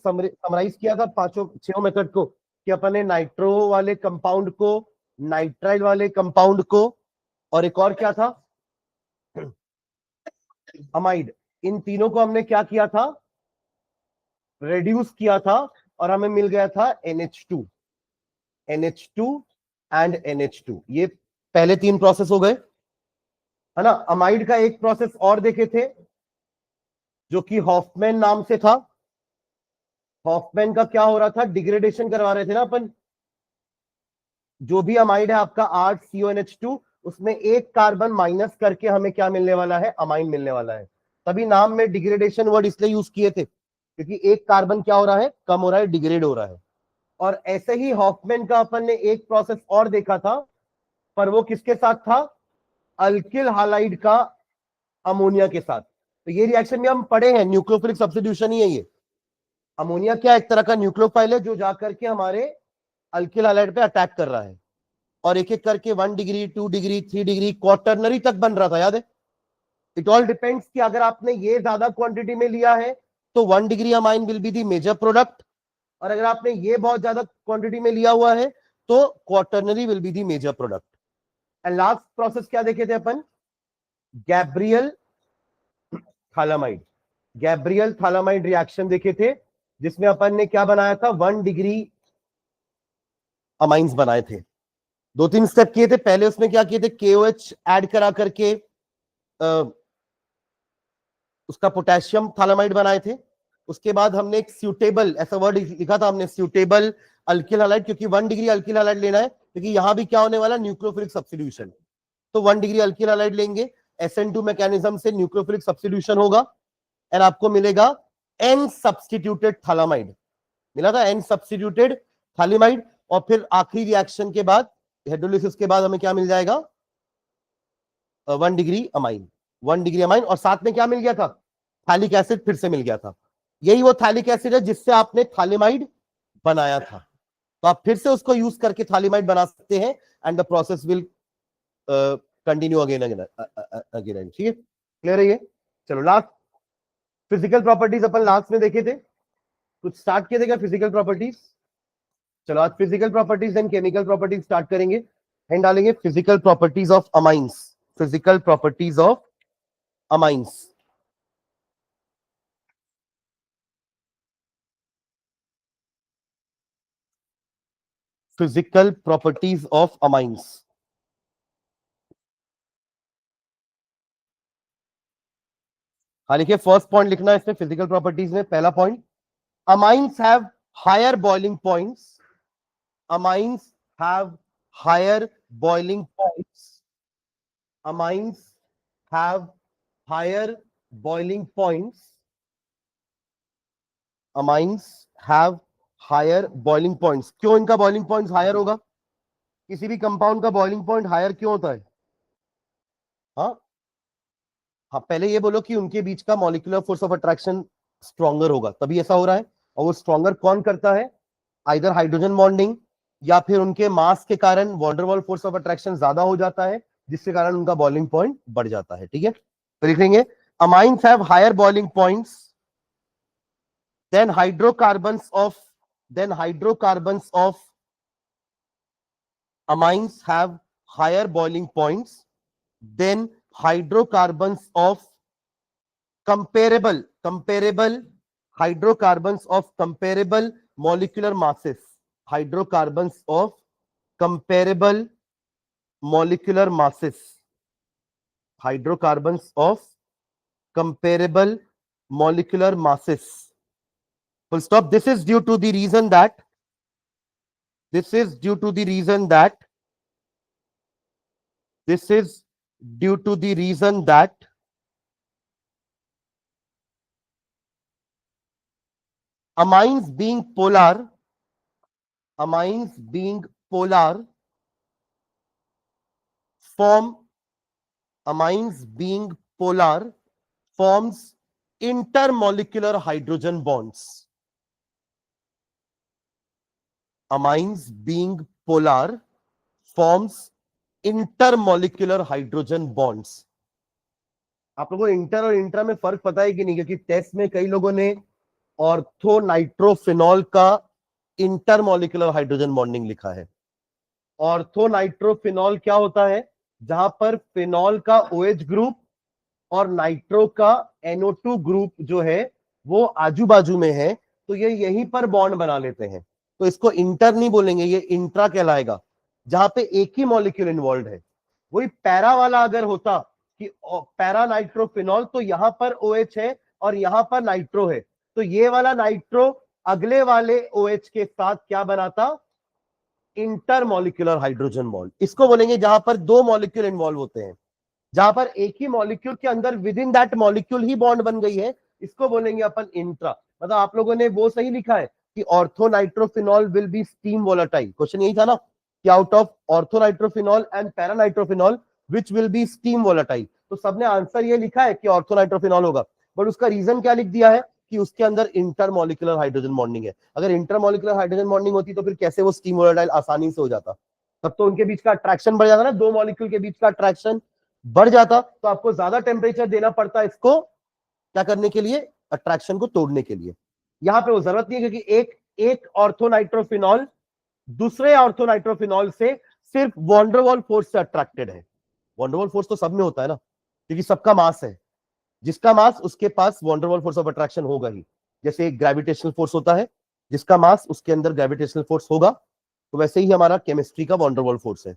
Summarise किया था पांचों छह मेथड को, कि अपन ने नाइट्रो वाले कंपाउंड को, नाइट्राइल वाले कंपाउंड को, और एक और क्या था, अमाइड, इन तीनों को हमने क्या किया था, रेड्यूस किया था, और हमें मिल गया था NH2 एंड NH2। ये पहले तीन प्रोसेस हो गए, है ना। अमाइड का एक प्रोसेस और देखे थे जो कि हॉफमैन नाम से था। हॉफमैन का क्या हो रहा था, डिग्रेडेशन करवा रहे थे ना अपन। जो भी अमाइड है आपका RCONH2, उसमें एक कार्बन माइनस करके हमें क्या मिलने वाला है, अमाइन मिलने वाला है। तभी नाम में डिग्रेडेशन वर्ड इसलिए यूज किए थे, क्योंकि एक कार्बन क्या हो रहा है, कम हो रहा है, डिग्रेड हो रहा है। और ऐसे ही हॉफमैन का अपन ने एक प्रोसेस और देखा था, पर वो किसके साथ था, अल्किल हालाइड का अमोनिया के साथ। तो ये रिएक्शन भी हम पढ़े हैं, न्यूक्लियोफिलिक सब्स्टिट्यूशन ही है ये। अमोनिया क्या एक तरह का न्यूक्लियोफाइल है जो जाकर के हमारे अल्किल हालाइड पे अटैक कर रहा है, और एक एक करके 1 डिग्री 2 डिग्री 3 डिग्री क्वार्टरनरी तक बन रहा था, याद है। इट ऑल डिपेंड्स कि अगर आपने ये ज्यादा क्वांटिटी में लिया है तो 1 degree amine will be the major product, और अगर आपने ये बहुत ज्यादा क्वांटिटी में लिया हुआ है तो quaternary will be the major product. And last process क्या देखे थे अपन, Gabriel phthalimide. Gabriel phthalimide reaction देखे थे, जिसमें अपन ने क्या बनाया था, 1 डिग्री अमाइंस बनाए थे। दो तीन स्टेप किए थे। पहले उसमें क्या किए थे, KOH ऐड करा करके उसका पोटेशियम थालामाइड बनाए थे। उसके बाद हमने एक सूटेबल, ऐसा वर्ड लिखा था हमने, सूटेबल अल्किल हालाइड, क्योंकि 1 डिग्री अल्किल हालाइड लेना है, क्योंकि यहां भी क्या होने वाला, न्यूक्लियोफिलिक सब्स्टिट्यूशन। तो 1 डिग्री अल्किल हालाइड लेंगे, SN2 मैकेनिज्म से न्यूक्लियोफिलिक सब्स्टिट्यूशन होगा, एंड आपको मिलेगा N सब्स्टिट्यूटेड थालामाइड। मिला था N सब्स्टिट्यूटेड थालामाइड। और फिर आखिरी रिएक्शन के बाद, हाइड्रोलिसिस के बाद हमें क्या मिल जाएगा, 1 डिग्री अमाइन। 1 डिग्री अमाइन, और साथ में क्या मिल गया था, थैलिक एसिड फिर से मिल गया था। यही वो थैलिक एसिड है जिससे आपने थालिमाइड बनाया था। तो आप फिर से उसको यूज करके थालिमाइड बना सकते हैं, and the process will continue again again. ठीक है, क्लियर है ये। चलो लास्ट फिजिकल प्रॉपर्टीज अपन लास्ट में देखे थे, कुछ स्टार्ट किए थे क्या फिजिकल प्रॉपर्टीज। चलो आज physical properties and chemical properties start करेंगे। एंड डालेंगे physical properties of amines, physical properties of amines. Physical properties of amines. हाँ लिखिए, फर्स्ट पॉइंट लिखना है इसमें फिजिकल प्रॉपर्टीज में। पहला point, amines have higher boiling points. Amines have higher boiling points. Amines have higher boiling points. Amines have higher boiling points. क्यों इनका boiling points higher होगा, किसी भी कंपाउंड का बॉइलिंग पॉइंट हायर क्यों होता है। हाँ हाँ, पहले ये बोलो कि उनके बीच का molecular force of attraction stronger होगा, तभी ऐसा हो रहा है। और वो स्ट्रॉन्गर कौन करता है, आइदर हाइड्रोजन बॉन्डिंग, या फिर उनके मास के कारण वॉन्डरवॉल फोर्स ऑफ अट्रैक्शन ज्यादा हो जाता है, जिसके कारण उनका बॉइलिंग पॉइंट बढ़ जाता है। ठीक है, तो लिखेंगे amines have higher boiling points than hydrocarbons of, than hydrocarbons of amines have higher boiling points than hydrocarbons of comparable hydrocarbons of comparable molecular masses. Hydrocarbons of comparable molecular masses. Hydrocarbons of comparable molecular masses. Full stop. This is due to the reason that this is due to the reason that this is due to the reason that amines being polar, amines being polar form, amines being polar forms intermolecular hydrogen bonds. Amines being polar forms intermolecular hydrogen bonds. आप लोगों को inter और intra में फर्क पता है कि नहीं, क्योंकि टेस्ट में कई लोगों ने ऑर्थोनाइट्रोफिनॉल का इंटरमॉलिक्यूलर हाइड्रोजन बॉन्डिंग लिखा है। ऑर्थोनाइट्रोफिनॉल क्या होता है? जहां पर फिनॉल का OH ग्रुप और नाइट्रो का NO2 ग्रुप जो है वो आजू बाजू में है, तो ये यहीं पर बॉन्ड बना लेते हैं। तो इसको इंटर नहीं बोलेंगे, ये इंट्रा कहलाएगा, जहां पे एक ही मॉलिक्यूल इन्वॉल्व है। वही पैरा वाला अगर होता कि पैरा नाइट्रोफिनॉल, तो यहां पर OH है और यहां पर नाइट्रो है, तो ये वाला नाइट्रो अगले वाले OH के साथ क्या बनाता? Intermolecular hydrogen bond. इसको बोलेंगे जहां पर दो मॉलिक्यूल इन्वॉल्व होते हैं, जहां पर एक ही मॉलिक्यूल के अंदर with in that molecule he bond बन गई है, इसको बोलेंगे अपन इंट्रा। मतलब आप लोगों ने वो सही लिखा है कि orthonitrophenol will be steam volatile. Question यही था ना कि out of orthonitrophenol and paranitrophenol which will be steam volatile, तो सबने आंसर ये लिखा है कि ऑर्थोनाइट्रोफिनॉल होगा, बट उसका रीजन क्या लिख दिया है कि उसके अंदर इंटरमॉलिक्यूलर हाइड्रोजन बॉन्डिंग है। अगर इंटरमॉलिक्यूलर हाइड्रोजन बॉन्डिंग होती तो फिर कैसे वो स्टीम वोलेटाइल आसानी से हो जाता? तब तो उनके बीच का अट्रैक्शन बढ़ जाता ना, दो मॉलिक्यूल के बीच का अट्रैक्शन बढ़ जाता, तो आपको ज्यादा टेम्परेचर देना पड़ता इसको क्या करने के लिए? अट्रैक्शन को तोड़ने के लिए। यहां पे वो जरूरत नहीं है, क्योंकि एक ऑर्थोनाइट्रोफिनॉल दूसरे ऑर्थोनाइट्रोफिनॉल से सिर्फ वॉन्डरवॉल फोर्स से अट्रैक्टेड है। वॉन्डरवॉल फोर्स तो सब में होता है ना, क्योंकि सबका मास है, जिसका मास उसके पास वॉन्डरवॉल फोर्स ऑफ अट्रैक्शन होगा ही। जैसे एक ग्रेविटेशनल फोर्स होता है, जिसका मास उसके अंदर ग्रेविटेशनल फोर्स होगा, तो वैसे ही हमारा केमिस्ट्री का वॉन्डरवॉल फोर्स है।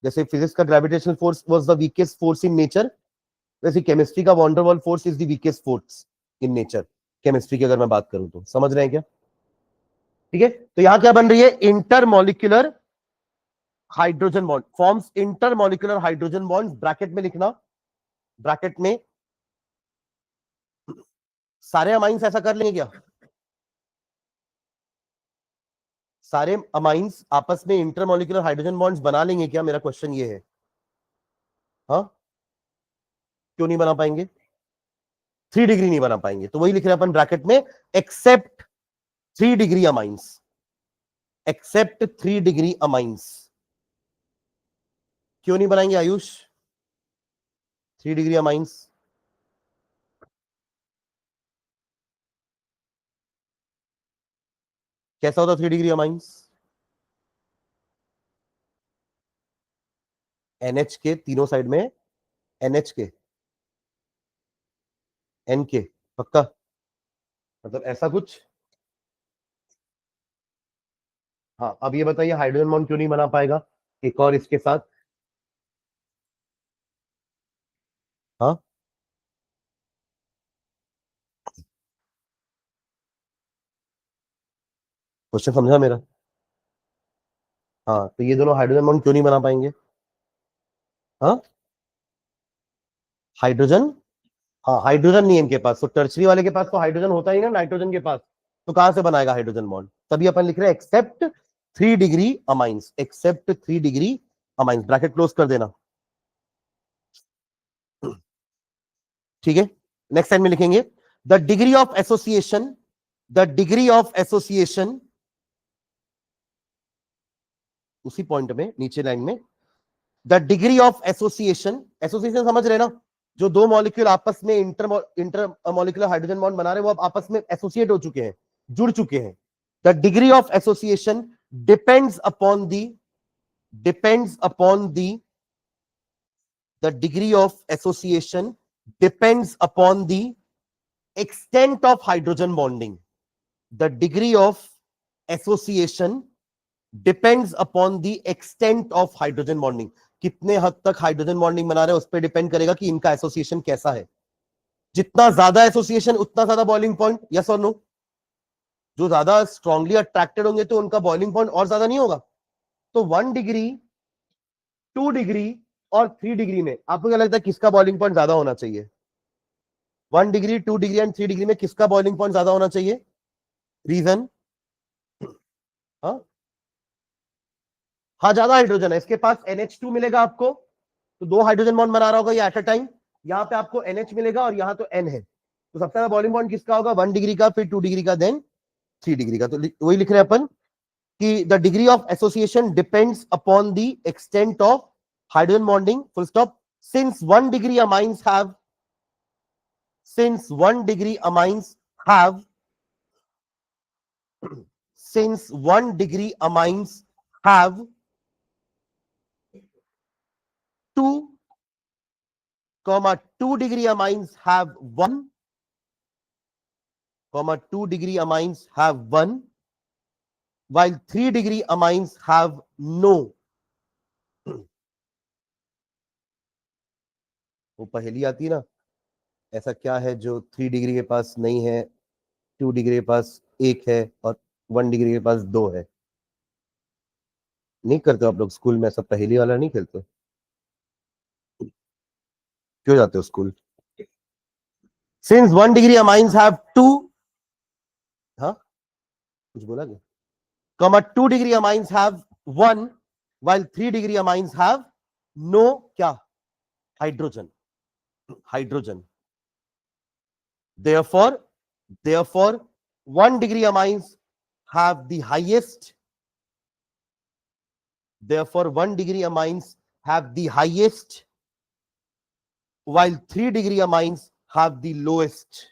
जैसे फिजिक्स का gravitational force was the weakest force in nature, वैसे केमिस्ट्री का van der Waals force is the weakest force in nature. Chemistry की अगर मैं बात करूं तो समझ रहे हैं क्या? ठीक है, तो यहां क्या बन रही है? Intermolecular hydrogen bond forms intermolecular hydrogen bond. Bracket में लिखना, ब्रैकेट में सारे अमाइंस ऐसा कर लेंगे क्या? सारे अमाइंस आपस में इंटरमॉलिक्यूलर हाइड्रोजन बॉन्ड्स बना लेंगे क्या? मेरा क्वेश्चन ये है। हाँ, क्यों नहीं बना पाएंगे? 3 डिग्री नहीं बना पाएंगे, तो वही लिख रहे हैं अपन ब्रैकेट में, except 3 degree amines, except 3 degree amines. क्यों नहीं बनाएंगे आयुष 3 डिग्री अमाइंस? कैसा होता 3 डिग्री अमाइंस? NH के तीनों साइड में, NH के N के, पक्का? मतलब ऐसा कुछ। हाँ, अब ये बताइए हाइड्रोजन बॉन्ड क्यों नहीं बना पाएगा एक और इसके साथ? हाँ, क्वेश्चन समझा मेरा? हाँ, तो ये दोनों हाइड्रोजन बॉन्ड क्यों नहीं बना पाएंगे? हाँ, हाइड्रोजन, हाँ हाइड्रोजन नहीं है इनके पास, तो टर्शरी वाले के पास तो हाइड्रोजन होता ही ना नाइट्रोजन के पास, तो कहां से बनाएगा हाइड्रोजन बॉन्ड? तभी अपन लिख रहे हैं except 3 degree amines, except 3 degree amines. Bracket close कर देना, ठीक है। नेक्स्ट लाइन में लिखेंगे the degree of association, the degree of association, उसी पॉइंट में नीचे लाइन में, the degree of association, association समझ रहे ना, जो दो मॉलिक्यूल आपस में इंटर मॉलिक्यूलर हाइड्रोजन बॉन्ड बना रहे हैं, वो अब आपस में एसोसिएट हो चुके हैं, जुड़ चुके हैं। The degree of association depends upon the, depends upon the, the degree of association depends upon the extent of hydrogen bonding. The degree of association depends upon the extent of hydrogen bonding. कितने हद तक hydrogen bonding बना रहे हैं उस पर depend करेगा कि इनका एसोसिएशन कैसा है। जितना ज्यादा एसोसिएशन उतना ज्यादा बॉइलिंग पॉइंट, यस और नो? जो ज्यादा स्ट्रांगली अट्रैक्टेड होंगे तो उनका बॉइलिंग पॉइंट और ज्यादा नहीं होगा। तो 1 डिग्री, 2 डिग्री और 3 डिग्री में आपको क्या लगता है किसका बॉइलिंग पॉइंट ज्यादा होना चाहिए? 1 डिग्री, 2 डिग्री एंड 3 डिग्री में किसका बॉइलिंग पॉइंट ज्यादा होना चाहिए? रीजन? हाँ, हाँ ज्यादा हाइड्रोजन है इसके पास, NH2 मिलेगा आपको, तो 2 हाइड्रोजन बॉन्ड बना रहा होगा ये एट अ टाइम। यहाँ पे आपको NH मिलेगा और यहाँ तो N है, तो सबसे ज्यादा बॉइलिंग पॉइंट किसका होगा? 1 डिग्री का, फिर 2 डिग्री का, देन 3 डिग्री का। तो वही लिख रहे हैं अपन कि the degree of association depends upon the extent of hydrogen bonding, full stop. Since 1 degree amines have, since 1 degree amines have since 1 degree amines have 2, 2 degree amines have 1, 2 degree amines have 1, while 3 degree amines have no. वो पहेली आती है ना, ऐसा क्या है जो 3 degree के पास नहीं है, 2 डिग्री के पास 1 है और 1 डिग्री के पास 2 है? नहीं करते हो आप लोग स्कूल में ऐसा? पहेली वाला नहीं खेलते? क्यों जाते हो school? Since 1 degree amines have 2, हाँ कुछ बोला क्या? 2 degree amines have 1, while 3 degree amines have no क्या? Hydrogen. Therefore 1 degree amines have the highest. Therefore 1 degree amines have the highest, while 3 degree amines have the lowest.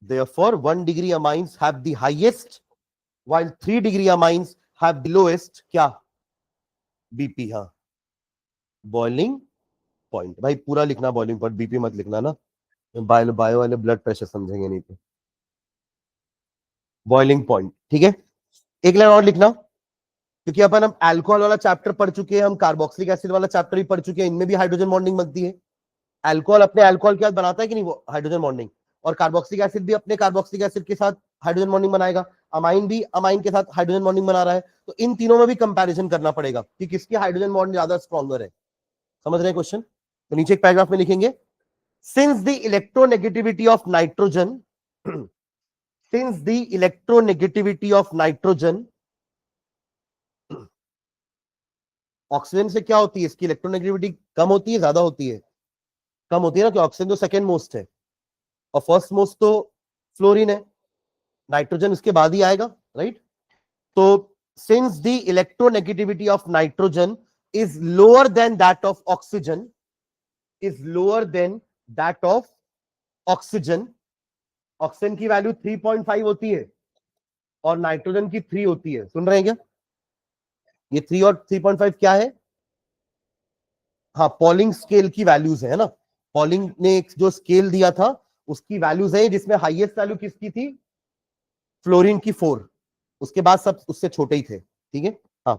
Therefore 1 degree amines have the highest, while 3 degree amines have the lowest क्या? BP. हाँ, boiling point. भाई पूरा लिखना boiling point, BP मत लिखना ना, bio वाले blood pressure समझेंगे नहीं तो। बॉइलिंग पॉइंट, ठीक है। एक लाइन और लिखना, क्योंकि अपन हम अल्कोहल वाला चैप्टर पढ़ चुके हैं, हम कार्बोक्सिलिक एसिड वाला चैप्टर भी पढ़ चुके हैं, इनमें भी हाइड्रोजन बॉन्डिंग बनती है। अल्कोहल अपने अल्कोहल के साथ बनाता है कि नहीं वो हाइड्रोजन बॉन्डिंग, और कार्बोक्सिलिक एसिड भी अपने कार्बोक्सिलिक एसिड के साथ हाइड्रोजन बॉन्डिंग बनाएगा, अमाइन भी अमाइन के साथ हाइड्रोजन बॉन्डिंग बना रहा है। तो इन तीनों में भी कंपैरिजन करना पड़ेगा कि किसकी हाइड्रोजन बॉन्ड ज्यादा स्ट्रॉन्गर है। समझ रहे हैं क्वेश्चन? तो नीचे एक पैराग्राफ में लिखेंगे, since the electronegativity of nitrogen, since the electronegativity of nitrogen, oxygen से क्या होती है, इसकी इलेक्ट्रोनेगेटिविटी कम होती है ज्यादा होती है? कम होती है ना, कि ऑक्सीजन तो सेकंड मोस्ट है और फर्स्ट मोस्ट तो फ्लोरीन है, नाइट्रोजन इसके बाद ही आएगा, राइट? तो since the electronegativity of nitrogen is lower than that of oxygen, is lower than that of oxygen, oxygen की वैल्यू 3.5 होती है और नाइट्रोजन की 3 होती है। सुन रहे हैं क्या? ये 3 और 3.5 क्या है? हाँ, पॉलिंग स्केल की वैल्यूज है ना। पॉलिंग ने जो स्केल दिया था उसकी वैल्यूज है, जिसमें हाईएस्ट वैल्यू किसकी थी? फ्लोरीन की 4, उसके बाद सब उससे छोटे ही थे, ठीक है। हाँ,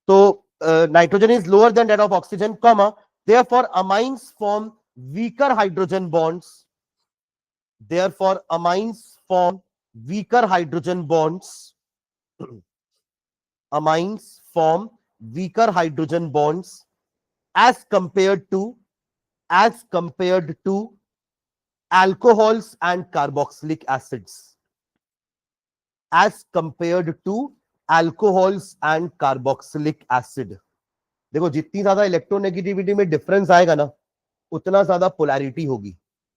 तो nitrogen is lower than that of oxygen, comma therefore amines form weaker hydrogen bonds, therefore amines form weaker hydrogen bonds, amines form weaker hydrogen bonds as compared to alcohols and carboxylic acids, as compared to alcohols and carboxylic acid। देखो, जितनी ज्यादा electronegativity में difference आएगा ना, उतना ज्यादा polarity होगी,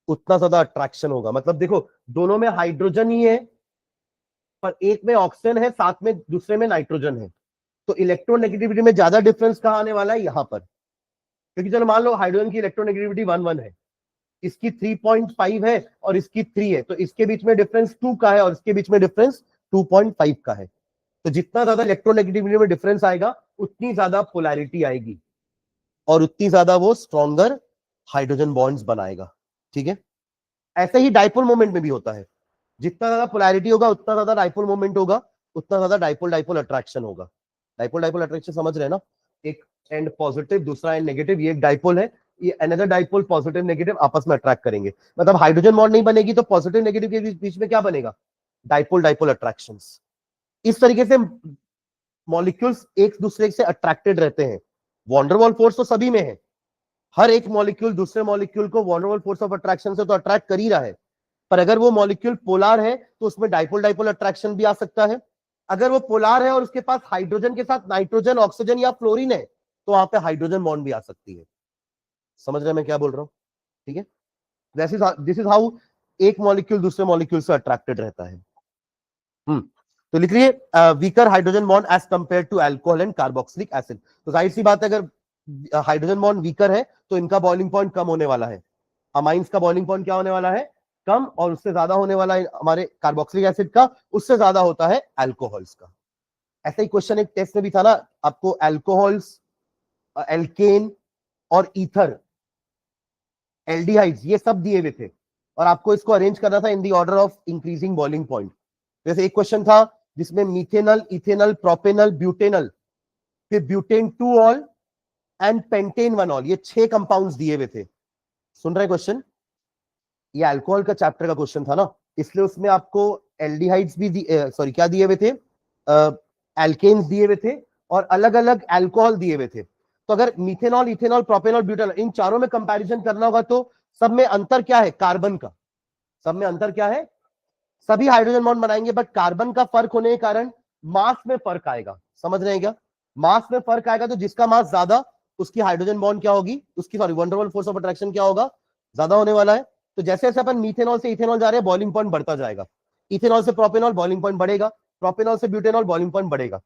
उतना ज्यादा अट्रैक्शन होगा। मतलब देखो, दोनों में हाइड्रोजन ही है, पर एक में ऑक्सीजन है, साथ में दूसरे में नाइट्रोजन है, तो इलेक्ट्रोनेगेटिविटी में ज्यादा डिफरेंस कहां आने वाला है? यहां पर। क्योंकि चलो मान लो हाइड्रोजन की इलेक्ट्रोनेगेटिविटी 1 है, इसकी 3.5 है और इसकी 3 है, तो इसके बीच में डिफरेंस 2 का है और इसके बीच में डिफरेंस 2.5 का है। तो जितना ज्यादा इलेक्ट्रोनेगेटिविटी में डिफरेंस आएगा, उतनी ज्यादा पोलैरिटी आएगी और उतनी ज्यादा वो स्ट्रॉन्गर हाइड्रोजन बॉन्ड्स बनाएगा, ठीक है। ऐसे ही डाइपोल मोमेंट में भी होता है, जितना ज्यादा पोलैरिटी होगा उतना ज्यादा डाइपोल मोमेंट होगा, उतना ज्यादा डाइपोल डाइपोल अट्रैक्शन होगा। डाइपोल डाइपोल अट्रैक्शन समझ रहे हैं ना? एक एंड पॉजिटिव, दूसरा एंड नेगेटिव, ये एक डाइपोल है, ये अनदर डाइपोल, पॉजिटिव नेगेटिव आपस में अट्रैक्ट करेंगे। मतलब हाइड्रोजन बॉन्ड नहीं बनेगी तो पॉजिटिव नेगेटिव के बीच में क्या बनेगा? Dipole dipole attractions. इस तरीके से मॉलिक्यूल्स एक दूसरे से अट्रैक्टेड रहते हैं। वॉन्डरवॉल फोर्स तो सभी में है, हर एक मॉलिक्यूल दूसरे मॉलिक्यूल को वॉन्डरवॉल फोर्स ऑफ अट्रैक्शन से तो अट्रैक्ट कर ही रहा है, पर अगर वो मॉलिक्यूल पोलार है तो उसमें डाइपोल डाइपोल अट्रैक्शन भी आ सकता है। अगर वो पोलार है और उसके पास हाइड्रोजन के साथ नाइट्रोजन, ऑक्सीजन या फ्लोरीन है, तो वहां पे हाइड्रोजन बॉन्ड भी आ सकती है। समझ रहे हैं मैं क्या बोल रहा हूं? ठीक है, दिस इज हाउ एक मॉलिक्यूल दूसरे मॉलिक्यूल से अट्रैक्टेड रहता है। तो लिख लिए weaker hydrogen bond as compare to alcohol and carboxylic acid. तो जाहिर सी बात है, अगर हाइड्रोजन बॉन्ड वीकर है तो इनका बॉइलिंग पॉइंट कम होने वाला है। अमाइंस का बॉइलिंग पॉइंट क्या होने वाला है? कम और उससे ज्यादा होने वाला हमारे कार्बोक्सिलिक एसिड का उससे ज्यादा होता है अल्कोहल्स का। ऐसा ही क्वेश्चन एक टेस्ट में भी था ना, आपको अल्कोहल्स, एल्केन और ईथर, एल्डिहाइड्स, ये सब दिए हुए थे और आपको इसको अरेंज करना था इन the order of increasing boiling point. जैसे एक क्वेश्चन था जिसमें मीथेनल, इथेनल, प्रोपेनल, ब्यूटेनल, फिर butane 2 all and pentane 1 all, ये 6 कंपाउंड्स दिए हुए थे। सुन रहे क्वेश्चन? ये अल्कोहल का चैप्टर का क्वेश्चन था ना, इसलिए उसमें आपको एल्डिहाइड्स भी सॉरी क्या दिए हुए थे, एल्केन्स दिए हुए थे और अलग अलग अल्कोहल दिए हुए थे। तो अगर मीथेनॉल, इथेनॉल, प्रोपेनॉल, ब्यूटेनॉल, इन चारों में कंपैरिजन करना होगा तो सब में अंतर क्या है? कार्बन का। सब में अंतर क्या है? सभी हाइड्रोजन बॉन्ड बनाएंगे बट कार्बन का फर्क होने के कारण मास में फर्क आएगा। समझ रहे हैं क्या? मास में फर्क आएगा तो जिसका मास ज्यादा उसकी हाइड्रोजन बॉन्ड क्या होगी, उसकी sorry one double force of attraction क्या होगा? ज्यादा होने वाला है। तो जैसे जैसे अपन मीथेनॉल से इथेनॉल जा रहे हैं बॉइलिंग पॉइंट बढ़ता जाएगा, इथेनॉल से प्रोपेनॉल बॉइलिंग पॉइंट बढ़ेगा, प्रोपेनॉल से ब्यूटेनॉल बॉइलिंग पॉइंट बढ़ेगा।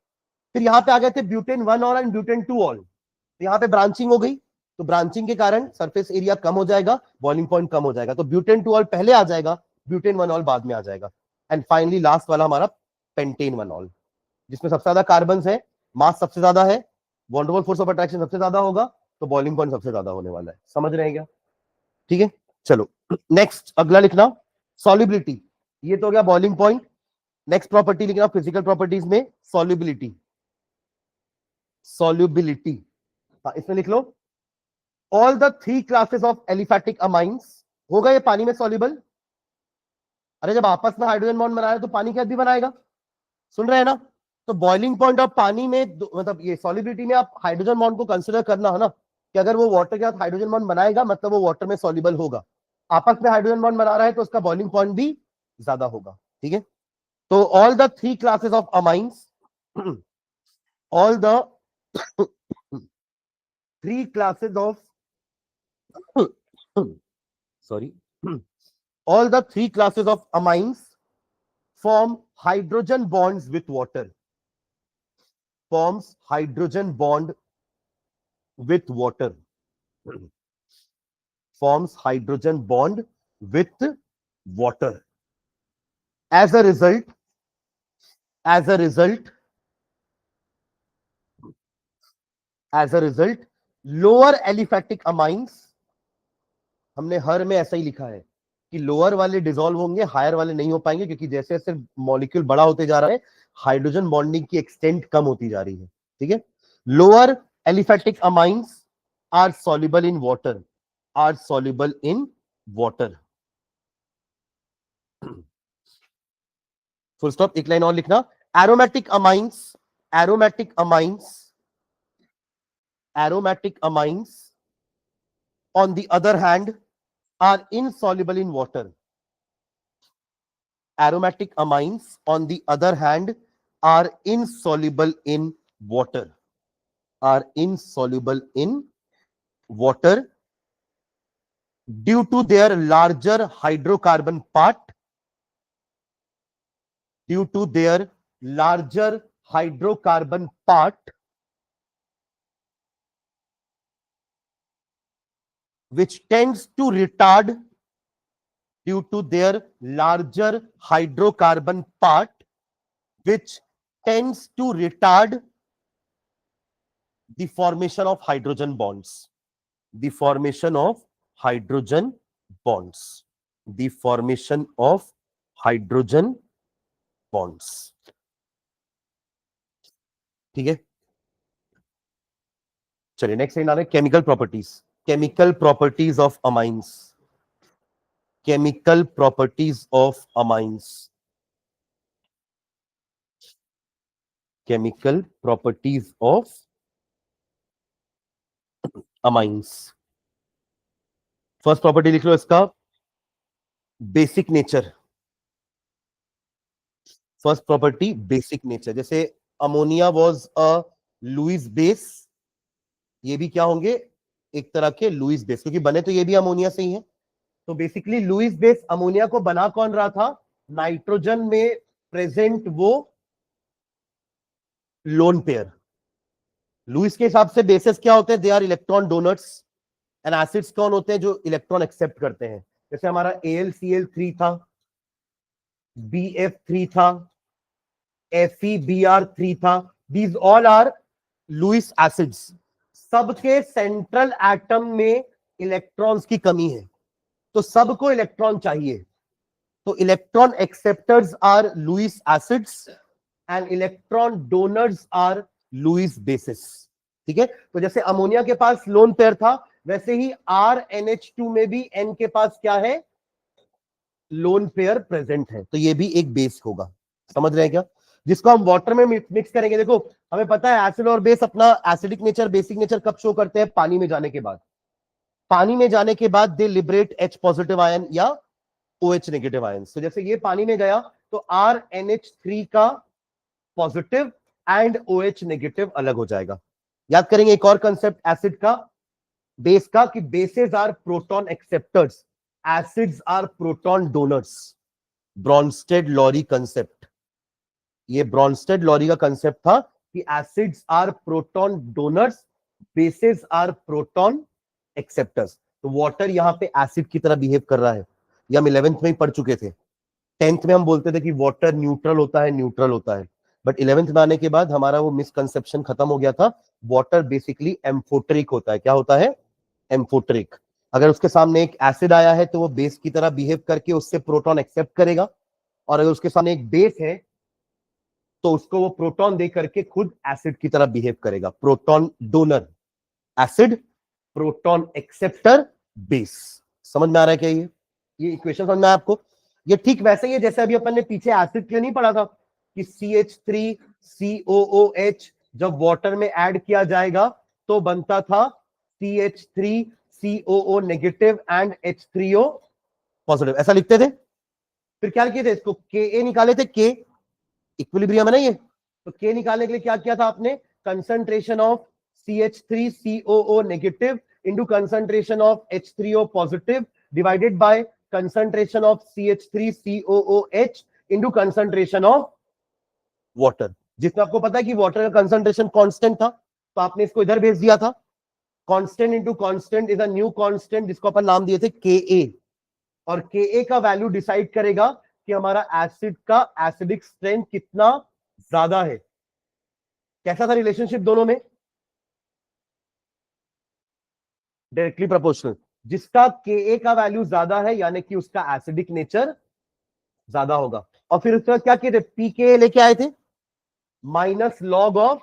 फिर यहाँ पे आ गए थे butane 1 all and butane 2 all, तो यहाँ पे ब्रांचिंग हो गई, तो ब्रांचिंग के कारण सरफेस एरिया कम हो जाएगा, बॉइलिंग पॉइंट कम हो जाएगा, तो ब्यूटेन 2 ऑल पहले आ जाएगा, ब्यूटेन 1 ऑल बाद में आ जाएगा। एंड फाइनली लास्ट वाला हमारा पेंटेन 1 ऑल, जिसमें सबसे ज्यादा कार्बन है, मास सबसे ज्यादा है, one double force of attraction सबसे ज्यादा होगा, तो बॉइलिंग पॉइंट सबसे ज्यादा होने वाला है। समझ रहे हैं क्या? ठीक है, चलो नेक्स्ट अगला लिखना सॉल्युबिलिटी। ये तो हो गया बॉइलिंग पॉइंट। नेक्स्ट प्रॉपर्टी लिखना फिजिकल प्रॉपर्टीज में सॉल्युबिलिटी। सॉल्युबिलिटी, हाँ इसमें लिख लो all the 3 classes of aliphatic amines. होगा ये पानी में सॉल्युबल? अरे जब आपस में हाइड्रोजन बॉन्ड बना रहे तो पानी क्या भी बनाएगा? सुन रहे हैं ना? तो बॉइलिंग पॉइंट ऑफ पानी में मतलब ये सॉल्युबिलिटी में आप हाइड्रोजन बॉन्ड को कंसीडर करना है ना, कि अगर वो वाटर के साथ हाइड्रोजन बॉन्ड बनाएगा मतलब वो वाटर में सॉल्युबल होगा। आपस में हाइड्रोजन बॉन्ड बना रहा है तो उसका बॉइलिंग पॉइंट भी ज्यादा होगा। ठीक है, तो all the 3 classes of amines, all the 3 classes of sorry all the 3 classes of amines form hydrogen bonds with water, forms hydrogen bond with water, forms hydrogen bond with water. As a result, lower aliphatic amines, हमने हर में ऐसा ही लिखा है कि lower वाले dissolve होंगे, higher वाले नहीं हो पाएंगे, क्योंकि जैसे जैसे मॉलिक्यूल बड़ा होते जा रहा है हाइड्रोजन बॉन्डिंग की एक्सटेंट कम होती जा रही है। ठीक है, lower aliphatic amines are soluble in water, are soluble in water. Full stop, एक लाइन और लिखना aromatic amines, aromatic amines, aromatic amines on the other hand are insoluble in water. Aromatic amines, on the other hand, are insoluble in water. Are insoluble in water due to their larger hydrocarbon part. Due to their larger hydrocarbon part, which tends to retard, due to their larger hydrocarbon part, which tends to retard the formation of hydrogen bonds. The formation of hydrogen bonds. The formation of hydrogen bonds. ठीक है, चलिए next line आ रहा है chemical properties. Chemical properties of amines, chemical properties of amines, chemical properties of amines. First property लिख लो इसका, basic nature. First property basic nature, जैसे ammonia was a Lewis base, ये भी क्या होंगे? एक तरह के लुईस बेस, क्योंकि बने तो ये भी अमोनिया से ही है। तो बेसिकली लुईस बेस अमोनिया को बना कौन रहा था? नाइट्रोजन में प्रेजेंट वो लोन पेयर। लुईस के हिसाब से बेसिस क्या होते हैं? They are electron donors. And acids कौन होते हैं? जो इलेक्ट्रॉन एक्सेप्ट करते हैं। जैसे हमारा AlCl3 था, BF3 था, FeBr3 था, these all are Lewis acids. सबके सेंट्रल एटम में इलेक्ट्रॉन्स की कमी है, तो सबको इलेक्ट्रॉन चाहिए, तो electron acceptors are Lewis acids and electron donors are Lewis bases. ठीक है, तो जैसे अमोनिया के पास लोन पेयर था, वैसे ही RNH2 में भी N के पास क्या है, लोन पेयर प्रेजेंट है, तो ये भी एक बेस होगा। समझ रहे हैं क्या? जिसको हम वाटर में मिक्स करेंगे। देखो हमें पता है एसिड और बेस अपना एसिडिक नेचर बेसिक नेचर कब शो करते हैं, पानी में जाने के बाद। पानी में जाने के बाद दे लिबरेट H पॉजिटिव आयन या OH नेगेटिव आयन। तो जैसे ये पानी में गया तो RNH3 का पॉजिटिव एंड OH नेगेटिव अलग हो जाएगा। याद करेंगे एक और कंसेप्ट एसिड का, बेस का, कि bases are proton acceptors, acids are proton donors. Bronsted Lowry concept, ये ब्रॉन्स्टेड लॉरी का कंसेप्ट था कि acids are proton donors, bases are proton acceptors. तो वाटर यहां पे एसिड की तरह बिहेव कर रहा है, ये हम 11th में ही पढ़ चुके थे। 10th में हम बोलते थे कि वाटर न्यूट्रल होता है, न्यूट्रल होता है, बट 11th में आने के बाद हमारा वो मिसकंसेप्शन खत्म हो गया था। वाटर बेसिकली एम्फोटरिक होता है। क्या होता है? एम्फोटरिक। अगर उसके सामने एक एसिड आया है तो वो बेस की तरह बिहेव करके उससे प्रोटॉन एक्सेप्ट करेगा, और अगर उसके सामने एक बेस है तो उसको वो प्रोटॉन दे करके खुद एसिड की तरह बिहेव करेगा। Proton donor acid, proton acceptor base. समझ में आ रहा है क्या? ये इक्वेशन समझ में आया आपको? ये ठीक वैसे ही है जैसे अभी अपन ने पीछे एसिड के लिए नहीं पढ़ा था कि CH3COOH जब वाटर में ऐड किया जाएगा तो बनता था CH3COO negative and H3O positive, ऐसा लिखते थे। फिर क्या किए थे, इसको Ka निकाले थे, K इक्विलिब्रियम है ना ये, तो K निकालने के लिए क्या किया था आपने, concentration of CH3COO negative into concentration of H3O positive divided by concentration of CH3COOH into concentration of water. जिसमें आपको पता है कि वाटर का कंसंट्रेशन कांस्टेंट था, तो आपने इसको इधर भेज दिया था। Constant into constant is a new constant जिसको अपन नाम दिए थे Ka, और Ka का वैल्यू डिसाइड करेगा कि हमारा एसिड का एसिडिक स्ट्रेंथ कितना ज्यादा है। कैसा था रिलेशनशिप दोनों में? Directly proportional. जिसका Ka का वैल्यू ज्यादा है यानी कि उसका एसिडिक नेचर ज्यादा होगा। और फिर उसके बाद क्या किए थे, pKa लेके आए थे माइनस लॉग ऑफ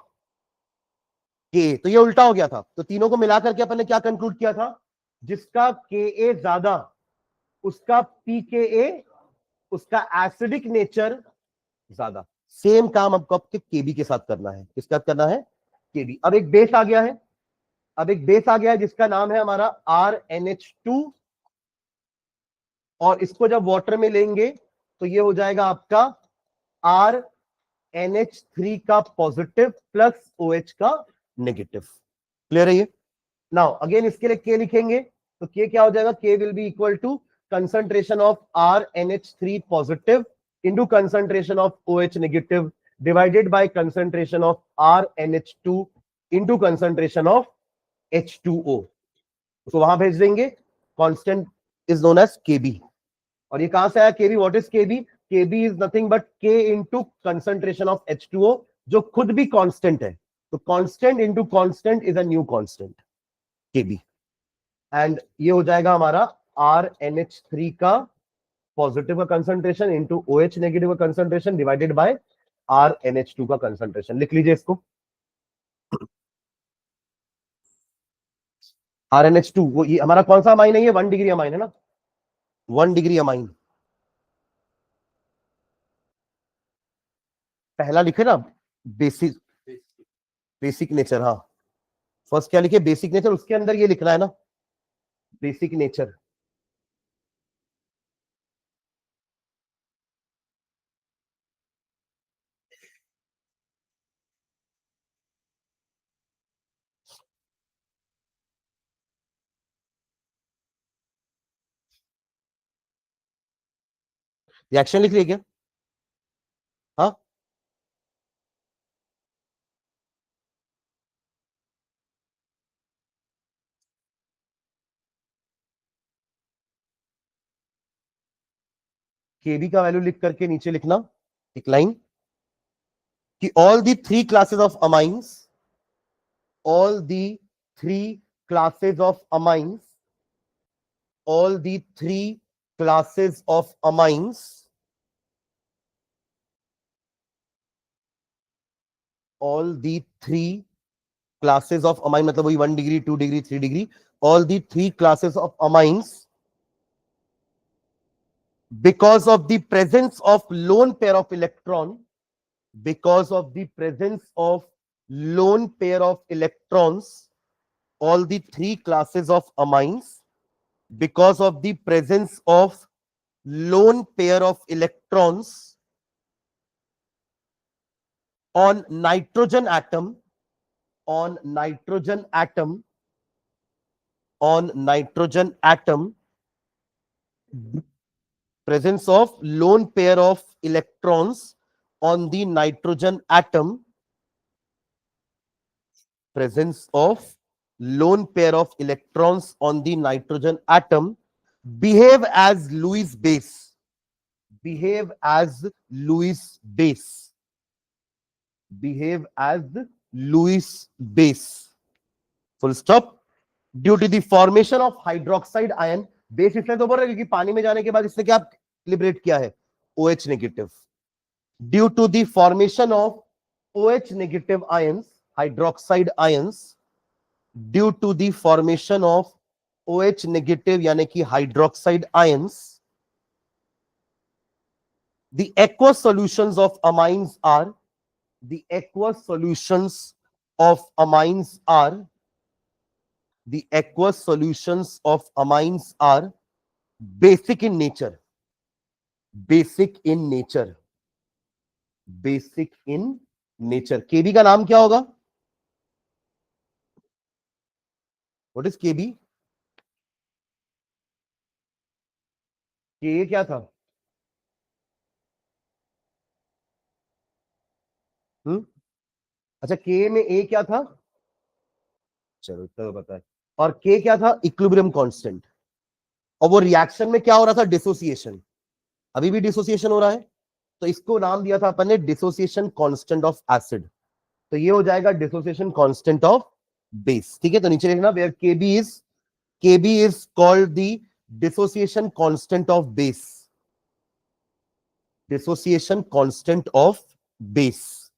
Ka, तो ये उल्टा हो गया था। तो तीनों को मिलाकर के अपन ने क्या कंक्लूड किया था, जिसका Ka ज्यादा उसका pKa, उसका एसिडिक नेचर ज्यादा। सेम काम आपको आपके केबी के साथ करना है। किसके साथ करना है? केबी। अब एक बेस आ गया है, अब एक बेस आ गया है जिसका नाम है हमारा RNH2, और इसको जब वाटर में लेंगे तो ये हो जाएगा आपका RNH3 का पॉजिटिव प्लस OH का नेगेटिव। क्लियर है ये? नाउ अगेन इसके लिए K लिखेंगे, तो K क्या हो जाएगा, K will be equal to concentration of RNH3 positive into concentration of OH negative divided by concentration of RNH2 into concentration of H2O। उसको वहां भेज देंगे। Constant is known as Kb। और ये कहां से आया Kb? What is Kb? Kb is nothing but K into concentration of H2O, जो खुद भी कांस्टेंट है। तो constant into constant is a new constant, Kb। And ये हो जाएगा हमारा RNH3 का पॉजिटिव का कंसंट्रेशन इंटू OH नेगेटिव का कंसंट्रेशन डिवाइडेड बाय RNH2 का कंसंट्रेशन। लिख लीजिए इसको। RNH2 वो ये हमारा कौन सा अमाइन है, ये 1 डिग्री अमाइन है ना, 1 डिग्री अमाइन। पहला लिखे ना, बेसिक, बेसिक नेचर। हाँ, फर्स्ट क्या लिखे, बेसिक नेचर, उसके अंदर ये लिखना है ना, बेसिक नेचर। रिएक्शन लिख लिया क्या? हाँ, Kb का वैल्यू लिख करके नीचे लिखना एक लाइन कि all the three classes of amines, all the three classes of amines, all the three classes of amines, all the three classes of amine मतलब वही 1 degree 2 degree 3 degree, all the three classes of amines, because of the presence of lone pair of electron, because of the presence of lone pair of electrons, all the three classes of amines, because of the presence of lone pair of electrons on nitrogen atom, on nitrogen atom, on nitrogen atom, presence of lone pair of electrons on the nitrogen atom, presence of lone pair of electrons on the nitrogen atom, behave as Lewis base, behave as Lewis base, behave as Lewis base, full stop. Due to the formation of hydroxide ion, base इसलिए तो बोल रहे क्योंकि पानी में जाने के बाद इसने क्या लिबरेट किया है, OH negative. Due to the formation of OH negative ions, hydroxide ions, due to the formation of OH negative यानी कि hydroxide ions, the aqueous solutions of amines are, the aqueous solutions of amines are, the aqueous solutions of amines are basic in nature, basic in nature, basic in nature. Kb का नाम क्या होगा? What is Kb? Ka क्या था? अच्छा, Ka में A क्या था? चलो इतना तो पता है. और K क्या था? Equilibrium constant. और वो रिएक्शन में क्या हो रहा था? डिसोसिएशन. अभी भी डिसोसिएशन हो रहा है, तो इसको नाम दिया था अपन ने डिसोसिएशन कांस्टेंट ऑफ एसिड. तो ये हो जाएगा डिसोसिएशन कांस्टेंट ऑफ बेस. ठीक है, तो नीचे लिखना where Kb is called the dissociation constant of base, dissociation constant of base,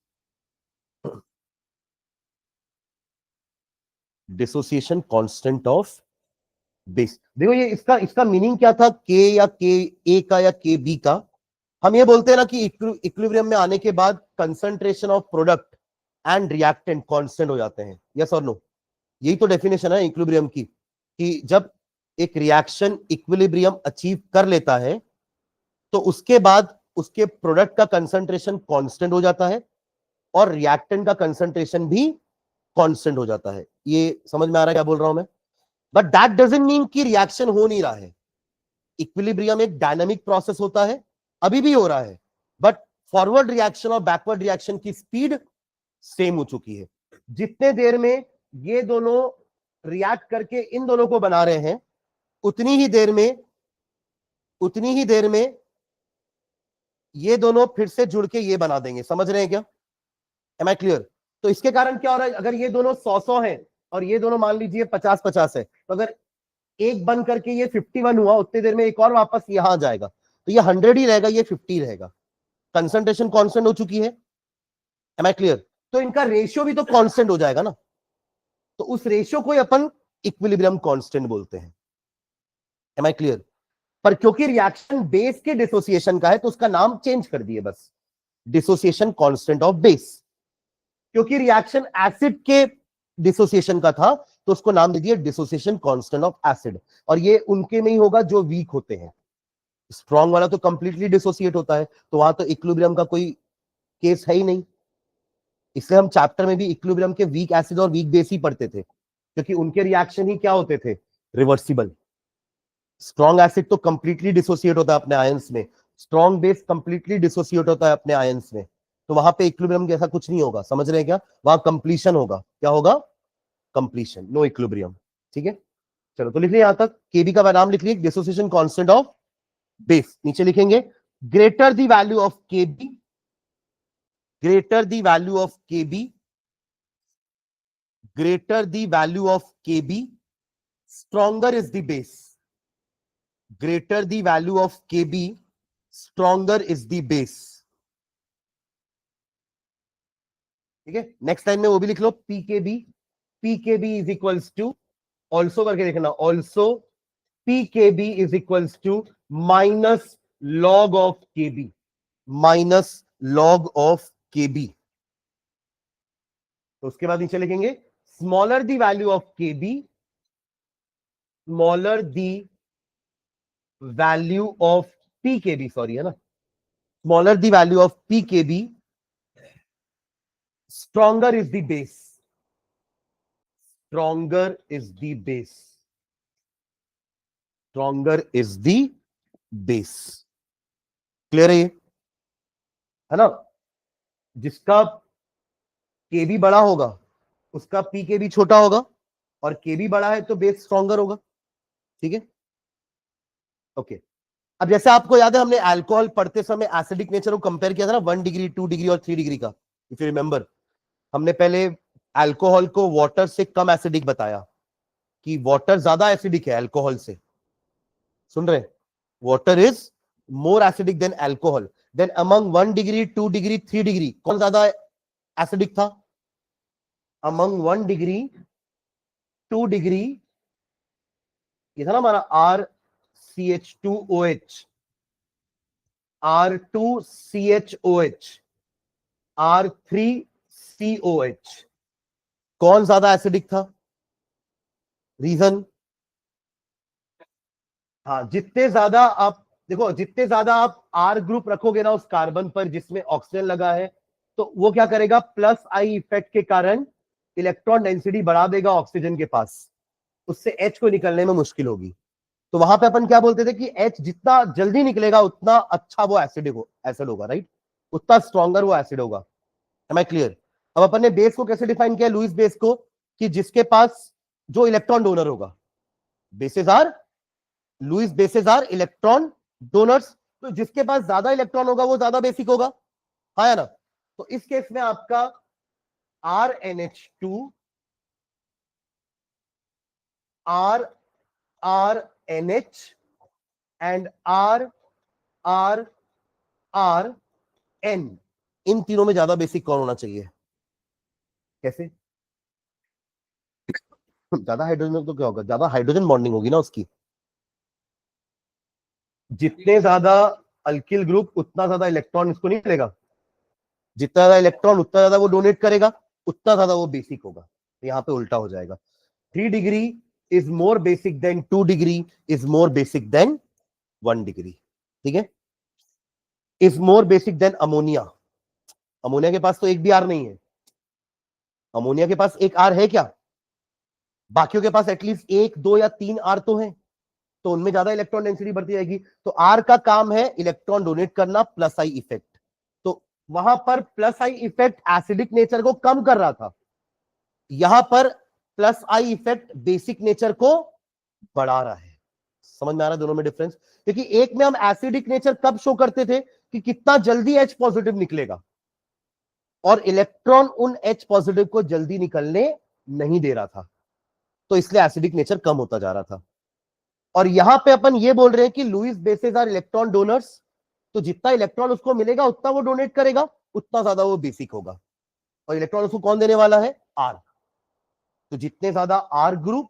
dissociation constant of base. देखो ये इसका मीनिंग क्या था, K या Ka का या Kb का. हम ये बोलते हैं ना कि इक्विलिब्रियम में आने के बाद concentration of product and reactant constant हो जाते हैं. यस और नो? यही तो डेफिनेशन है इक्विलिब्रियम की, कि जब एक रिएक्शन इक्विलिब्रियम अचीव कर लेता है तो उसके बाद उसके प्रोडक्ट का कंसंट्रेशन कांस्टेंट हो जाता है और रिएक्टेंट का कंसंट्रेशन भी कांस्टेंट हो जाता है. ये समझ में आ रहा है क्या बोल रहा हूं मैं? बट दैट डजंट मीन कि रिएक्शन हो नहीं रहा है. इक्विलिब्रियम एक डायनामिक प्रोसेस होता है, अभी भी हो रहा है, बट फॉरवर्ड रिएक्शन और बैकवर्ड रिएक्शन की स्पीड सेम हो चुकी है. जितने देर में ये दोनों रिएक्ट करके इन दोनों को बना रहे हैं, उतनी ही देर में ये दोनों फिर से जुड़ के ये बना देंगे. समझ रहे हैं क्या? Am I clear? तो इसके कारण क्या हो रहा है, अगर ये दोनों 100 हैं और ये दोनों मान लीजिए 50 है, तो अगर एक बन करके ये 51 हुआ, उतनी देर में एक और वापस यहां जाएगा, तो ये 100 ही रहेगा, ये 50 रहेगा. कंसंट्रेशन कांस्टेंट हो चुकी है. Am I clear? तो इनका रेशियो भी तो कांस्टेंट हो जाएगा ना, तो उस रेशियो को अपन इक्विलिब्रियम कांस्टेंट बोलते हैं. Am I clear? पर क्योंकि रिएक्शन बेस के डिसोसिएशन का है तो उसका नाम चेंज कर दिए बस, डिसोसिएशन कांस्टेंट ऑफ बेस. क्योंकि रिएक्शन एसिड के डिसोसिएशन का था तो उसको नाम दे दिया डिसोसिएशन कांस्टेंट ऑफ एसिड. और ये उनके में ही होगा जो वीक होते हैं. स्ट्रॉन्ग वाला तो कंप्लीटली डिसोसिएट होता है, तो वहां तो इक्विलिब्रियम का कोई केस है ही नहीं. इसलिए हम चैप्टर में भी इक्विलिब्रियम के वीक एसिड और वीक बेस ही पढ़ते थे, क्योंकि उनके रिएक्शन ही क्या होते थे? रिवर्सिबल. स्ट्रॉन्ग एसिड तो कंप्लीटली डिसोसिएट होता है अपने आयंस में, स्ट्रॉन्ग बेस कंप्लीटली डिसोसिएट होता है अपने आयंस में, तो वहां पे इक्विलिब्रियम जैसा कुछ नहीं होगा. समझ रहे हैं क्या? वहां कंप्लीशन होगा. क्या होगा? Completion, no equilibrium. ठीक है, चलो तो लिख लिया यहां तक. केबी का नाम लिख लिया, डिसोसिएशन कांस्टेंट ऑफ बेस. नीचे लिखेंगे greater the value of Kb, greater the value of Kb, greater the value of Kb, stronger is the base. Greater the value of Kb, stronger is the base. ठीक है, next line में वो भी लिख लो, pKb, pKb is equals to, also करके देखना, also pKb is equals to minus log of Kb, minus log of Kb. तो उसके बाद नीचे लिखेंगे smaller the value of Kb, smaller the value of pKb, sorry है ना, smaller the value of pKb, stronger is the base, stronger is the base, stronger is the base। Clear है ना? जिसका के भी बड़ा होगा उसका पी के भी छोटा होगा, और के भी बड़ा है तो बेस स्ट्रॉन्गर होगा। ठीक है, ओके। अब जैसे आपको याद है हमने अल्कोहल पढ़ते समय एसिडिक नेचर को कंपेयर किया था ना, 1 डिग्री 2 डिग्री और 3 डिग्री का, इफ यू रिमेंबर। हमने पहले अल्कोहल को वाटर से कम एसिडिक बताया कि वाटर ज्यादा एसिडिक है अल्कोहल से, सुन रहे? Water is more acidic than alcohol. Then among 1 degree 2 degree 3 degree कौन ज्यादा एसिडिक था? अमंग 1 डिग्री 2 डिग्री ये था ना हमारा RCH2OH, R2CHOH, R3COH। कौन ज्यादा एसिडिक था? रीजन, हाँ, जितने ज्यादा आप देखो, जितने ज्यादा आप R ग्रुप रखोगे ना उस कार्बन पर जिसमें ऑक्सीजन लगा है, तो वो क्या करेगा, प्लस आई इफेक्ट के कारण इलेक्ट्रॉन डेंसिटी बढ़ा देगा ऑक्सीजन के पास, उससे H को निकलने में मुश्किल होगी। तो वहां पे अपन क्या बोलते थे कि H जितना जल्दी निकलेगा उतना अच्छा वो एसिड होगा, राइट? उतना स्ट्रॉन्गर वो एसिड होगा। Am I clear? अब अपन ने बेस को कैसे डिफाइन किया, लुईस बेस को, कि जिसके पास जो इलेक्ट्रॉन डोनर होगा, bases are, Lewis bases are electron donors, तो जिसके पास ज्यादा इलेक्ट्रॉन होगा वो ज्यादा बेसिक होगा, हाँ या ना? तो इस केस में आपका RNH2, RNH एंड RN, इन तीनों में ज्यादा बेसिक कौन होना चाहिए? कैसे? ज्यादा हाइड्रोजन तो क्या होगा, ज्यादा हाइड्रोजन बॉन्डिंग होगी ना उसकी। जितने ज्यादा अल्किल ग्रुप उतना ज्यादा इलेक्ट्रॉन इसको नहीं मिलेगा, जितना ज्यादा इलेक्ट्रॉन उतना ज्यादा वो डोनेट करेगा, उतना ज्यादा वो बेसिक होगा। तो यहां पे उल्टा हो जाएगा, 3 degree is more basic than 2 degree is more basic than 1 degree. ठीक है, is more basic than ammonia. Ammonia के पास तो एक भी आर नहीं है, अमोनिया के पास एक आर है क्या? बाकियों के पास एटलीस्ट 1 2 या 3 आर तो है, तो उनमें ज्यादा इलेक्ट्रॉन डेंसिटी बढ़ती जाएगी। तो आर का काम है इलेक्ट्रॉन डोनेट करना, प्लस आई इफेक्ट। तो वहां पर plus I effect acidic nature को कम कर रहा था, यहां पर plus I effect basic nature को बढ़ा रहा है। समझ में आ रहा है दोनों में डिफरेंस? क्योंकि एक में हम एसिडिक नेचर कब शो करते थे कि कितना जल्दी H पॉजिटिव निकलेगा, और इलेक्ट्रॉन उन H पॉजिटिव को जल्दी निकलने नहीं दे रहा था, तो इसलिए एसिडिक नेचर कम होता जा रहा था। और यहां पे अपन ये बोल रहे हैं कि Lewis bases are electron donors, तो जितना इलेक्ट्रॉन उसको मिलेगा उतना वो डोनेट करेगा, उतना ज्यादा वो बेसिक होगा। और इलेक्ट्रॉन उसको कौन देने वाला है? आर। तो जितने ज्यादा आर ग्रुप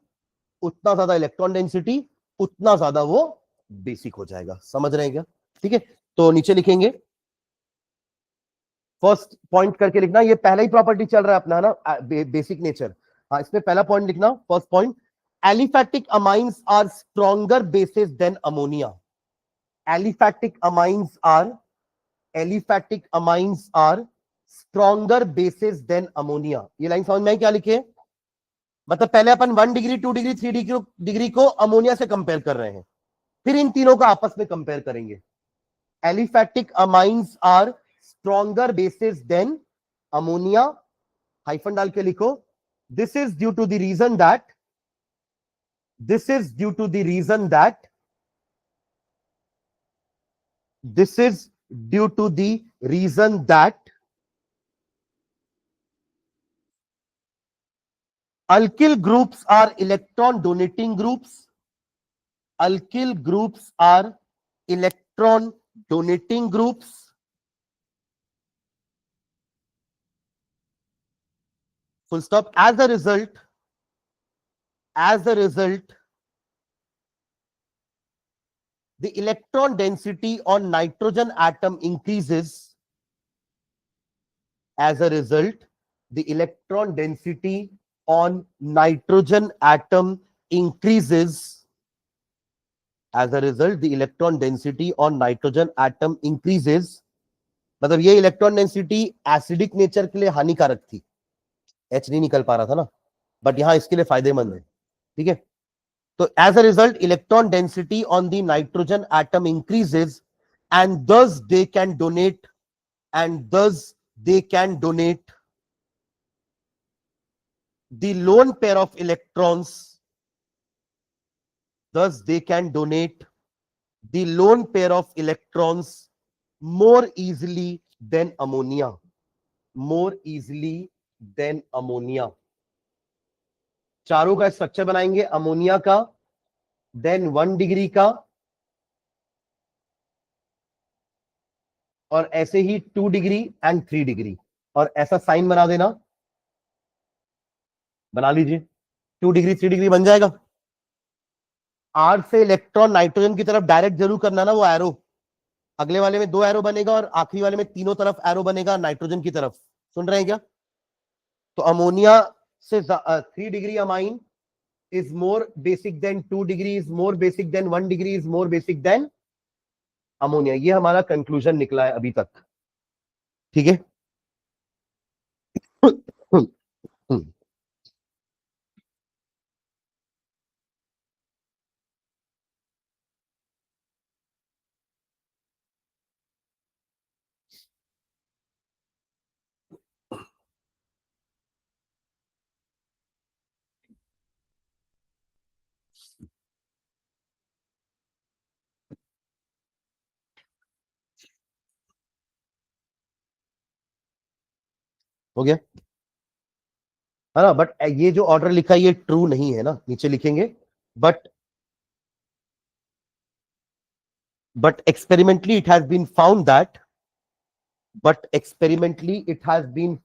उतना ज्यादा इलेक्ट्रॉन डेंसिटी, उतना ज्यादा वो बेसिक हो जाएगा। समझ रहे हैं क्या? ठीक है, तो नीचे लिखेंगे, फर्स्ट पॉइंट करके लिखना, ये पहला ही प्रॉपर्टी चल रहा है अपना ना, बेसिक नेचर। हाँ, इसमें पहला पॉइंट लिखना, first point, aliphatic amines are stronger bases than ammonia. Aliphatic amines are stronger bases than ammonia. ये लाइन समझ में आई क्या लिखे? मतलब पहले अपन 1 डिग्री 2 डिग्री 3 डिग्री को अमोनिया से कंपेयर कर रहे हैं, फिर इन तीनों को आपस में कंपेयर करेंगे। Aliphatic amines are stronger bases than ammonia, hyphen डाल के लिखो, this is due to the reason that This is due to the reason that alkyl groups are electron donating groups. Alkyl groups are electron donating groups. Full stop. As a result, the electron density on nitrogen atom increases. As a result, the electron density on nitrogen atom increases. As a result, the electron density on nitrogen atom increases. मतलब ये electron density acidic nature के लिए हानिकारक थी, H नहीं निकल पा रहा था ना, बट यहां इसके लिए फायदेमंद है। ठीक है, तो as a result electron density on the nitrogen atom increases and thus they can donate the lone pair of electrons. Thus they can donate the lone pair of electrons more easily than ammonia. More easily than ammonia. चारों का structure बनाएंगे, ammonia का, then 1 degree का, और ऐसे ही 2 degree and 3 degree, और ऐसा sign बना देना, बना लीजिए। 2 डिग्री 3 डिग्री बन जाएगा। आर से इलेक्ट्रॉन नाइट्रोजन की तरफ डायरेक्ट जरूर करना ना वो एरो, अगले वाले में 2 एरो बनेगा और आखिरी वाले में तीनों तरफ एरो बनेगा नाइट्रोजन की तरफ। सुन रहे हैं क्या? तो अमोनिया से 3 degree amine is more basic than 2 degree, is more basic than 1 degree, is more basic than ammonia. ये हमारा कंक्लूजन निकला है अभी तक। ठीक है, हो गया है ना। बट ये जो ऑर्डर लिखा है ये ट्रू नहीं है ना, नीचे लिखेंगे but experimentally it has been found that experimentally it has been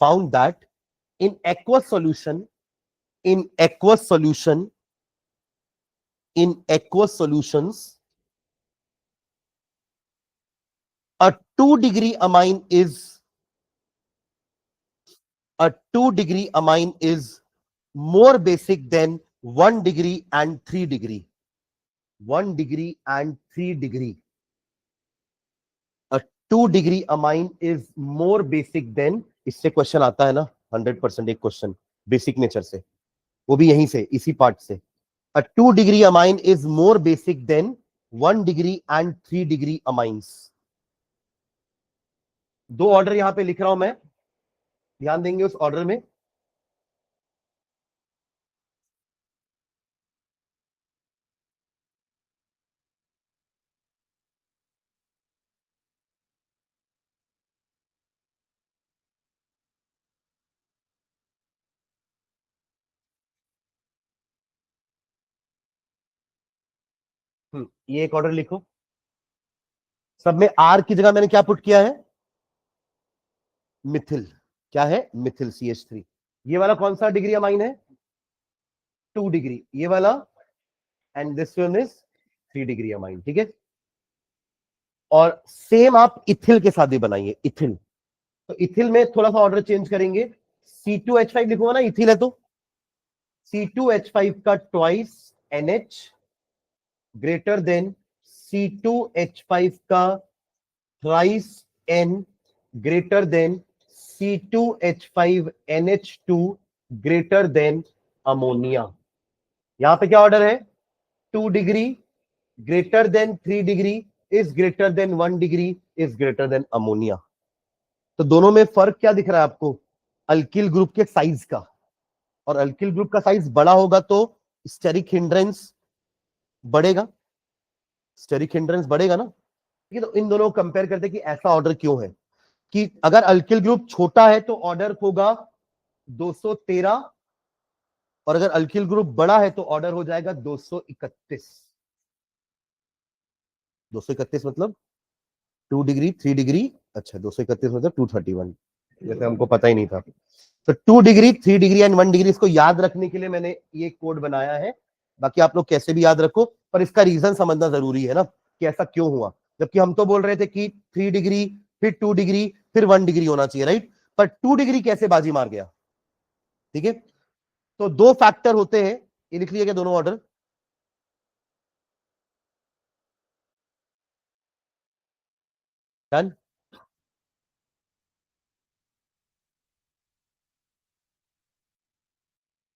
found that in aqueous solution a 2 degree amine is more basic than 1 degree and 3 degree. 1 degree and 3 degree. A 2 degree amine is more basic than, इससे question आता है ना 100% एक question basic nature से, वो भी यहीं से इसी पार्ट से। A 2 degree amine is more basic than 1 degree and 3 degree amines. 2 order यहां पे लिख रहा हूं मैं, ध्यान देंगे उस ऑर्डर में। ये एक ऑर्डर लिखो। सब में आर की जगह मैंने क्या पुट किया है? मिथिल। क्या है? मिथिल CH3। ये वाला कौन सा डिग्री अमाइन है? 2 डिग्री। ये वाला and this one is 3 degree amine. ठीक है, और सेम आप इथिल के साथ भी बनाइए। इथिल, तो इथिल में थोड़ा सा ऑर्डर चेंज करेंगे। C2H5 लिखूंगा ना, इथिल है तो C2H5 का twice NH greater than C2H5 का thrice N greater than C2H5NH2 greater than ammonia. यहां पे क्या ऑर्डर है? 2 degree greater then 3 degree is greater than 1 degree is greater than ammonia. तो दोनों में फर्क क्या दिख रहा है आपको? अल्किल ग्रुप के साइज का। और अल्किल ग्रुप का साइज बड़ा होगा तो स्टेरिक हिंड्रेंस बढ़ेगा, स्टेरिक हिंड्रेंस बढ़ेगा ना। ठीक है, तो इन दोनों को कंपेयर करते हैं कि ऐसा ऑर्डर क्यों है कि अगर अल्किल ग्रुप छोटा है तो ऑर्डर होगा 213, और अगर अल्किल ग्रुप बड़ा है तो ऑर्डर हो जाएगा 231। 231 मतलब 2 डिग्री 3 डिग्री, अच्छा 231 मतलब 231, जैसे हमको पता ही नहीं था। तो 2 डिग्री 3 डिग्री एंड 1 डिग्री, इसको याद रखने के लिए मैंने ये कोड बनाया है। बाकी आप लोग कैसे भी याद रखो, पर इसका रीजन समझना जरूरी है ना कि ऐसा क्यों हुआ, जबकि हम तो बोल रहे थे कि 3 डिग्री फिर 2 डिग्री फिर 1 डिग्री होना चाहिए, राइट। पर 2 डिग्री कैसे बाजी मार गया। ठीक है, तो दो फैक्टर होते हैं, ये लिख लिया क्या दोनों ऑर्डर। डन।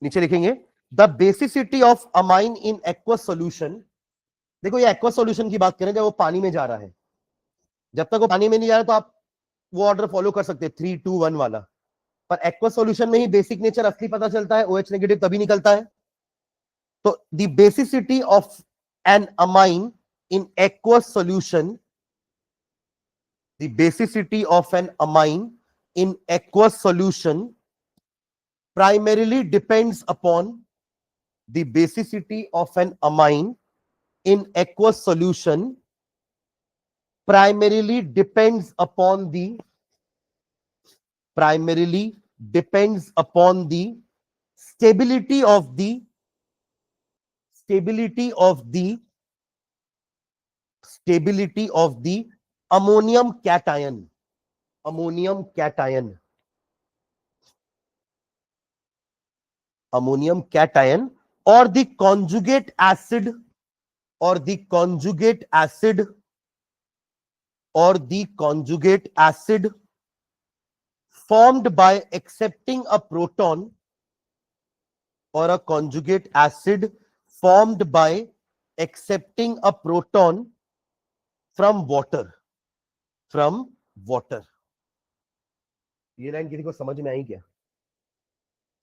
नीचे लिखेंगे the basicity of amine in aqueous solution. देखो ये एक्वस सॉल्यूशन की बात करें जब वो पानी में जा रहा है, जब तक वो पानी में नहीं जा रहा तो आप वो ऑर्डर फॉलो कर सकते हैं 3-2-1 वाला। पर एक्वस सॉल्यूशन में ही बेसिक नेचर असली पता चलता है, OH नेगेटिव तभी निकलता है। तो the basicity of an amine in aqueous solution, the basicity of an amine in aqueous solution primarily depends upon the basicity of an amine in aqueous solution, primarily depends upon the stability of the ammonium cation, or the conjugate acid formed by accepting a proton, or a conjugate acid formed by accepting a proton from water. ये line किसी को समझ में आई क्या।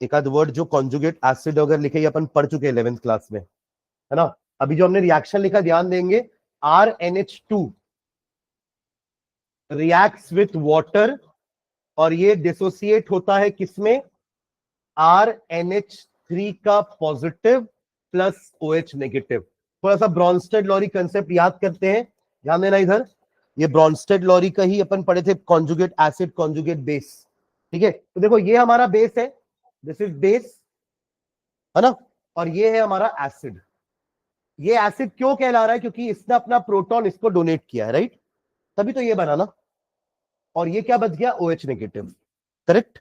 एक आध word जो कॉन्जुगेट एसिड अगर लिखे, ये अपन पढ़ चुके हैं 11th क्लास में, है ना। अभी जो हमने रिएक्शन लिखा ध्यान देंगे, RNH2 रिएक्ट्स विथ वाटर, और ये डिसोसिएट होता है किसमें, RNH3 का पॉजिटिव प्लस OH नेगेटिव। थोड़ा सा ब्रॉन्स्टेड लॉरी कंसेप्ट याद करते हैं, ध्यान देना इधर। ये ब्रॉन्स्टेड लॉरी का ही अपन पढ़े थे, कॉन्जुगेट एसिड कॉन्जुगेट बेस। ठीक है, तो देखो ये हमारा बेस है, दिस इज बेस, है ना, और ये है हमारा एसिड। ये एसिड क्यों कहला रहा है, क्योंकि इसने अपना प्रोटॉन इसको डोनेट किया है, राइट, तभी तो ये बना ना। और ये क्या बच गया, OH नेगेटिव, करेक्ट।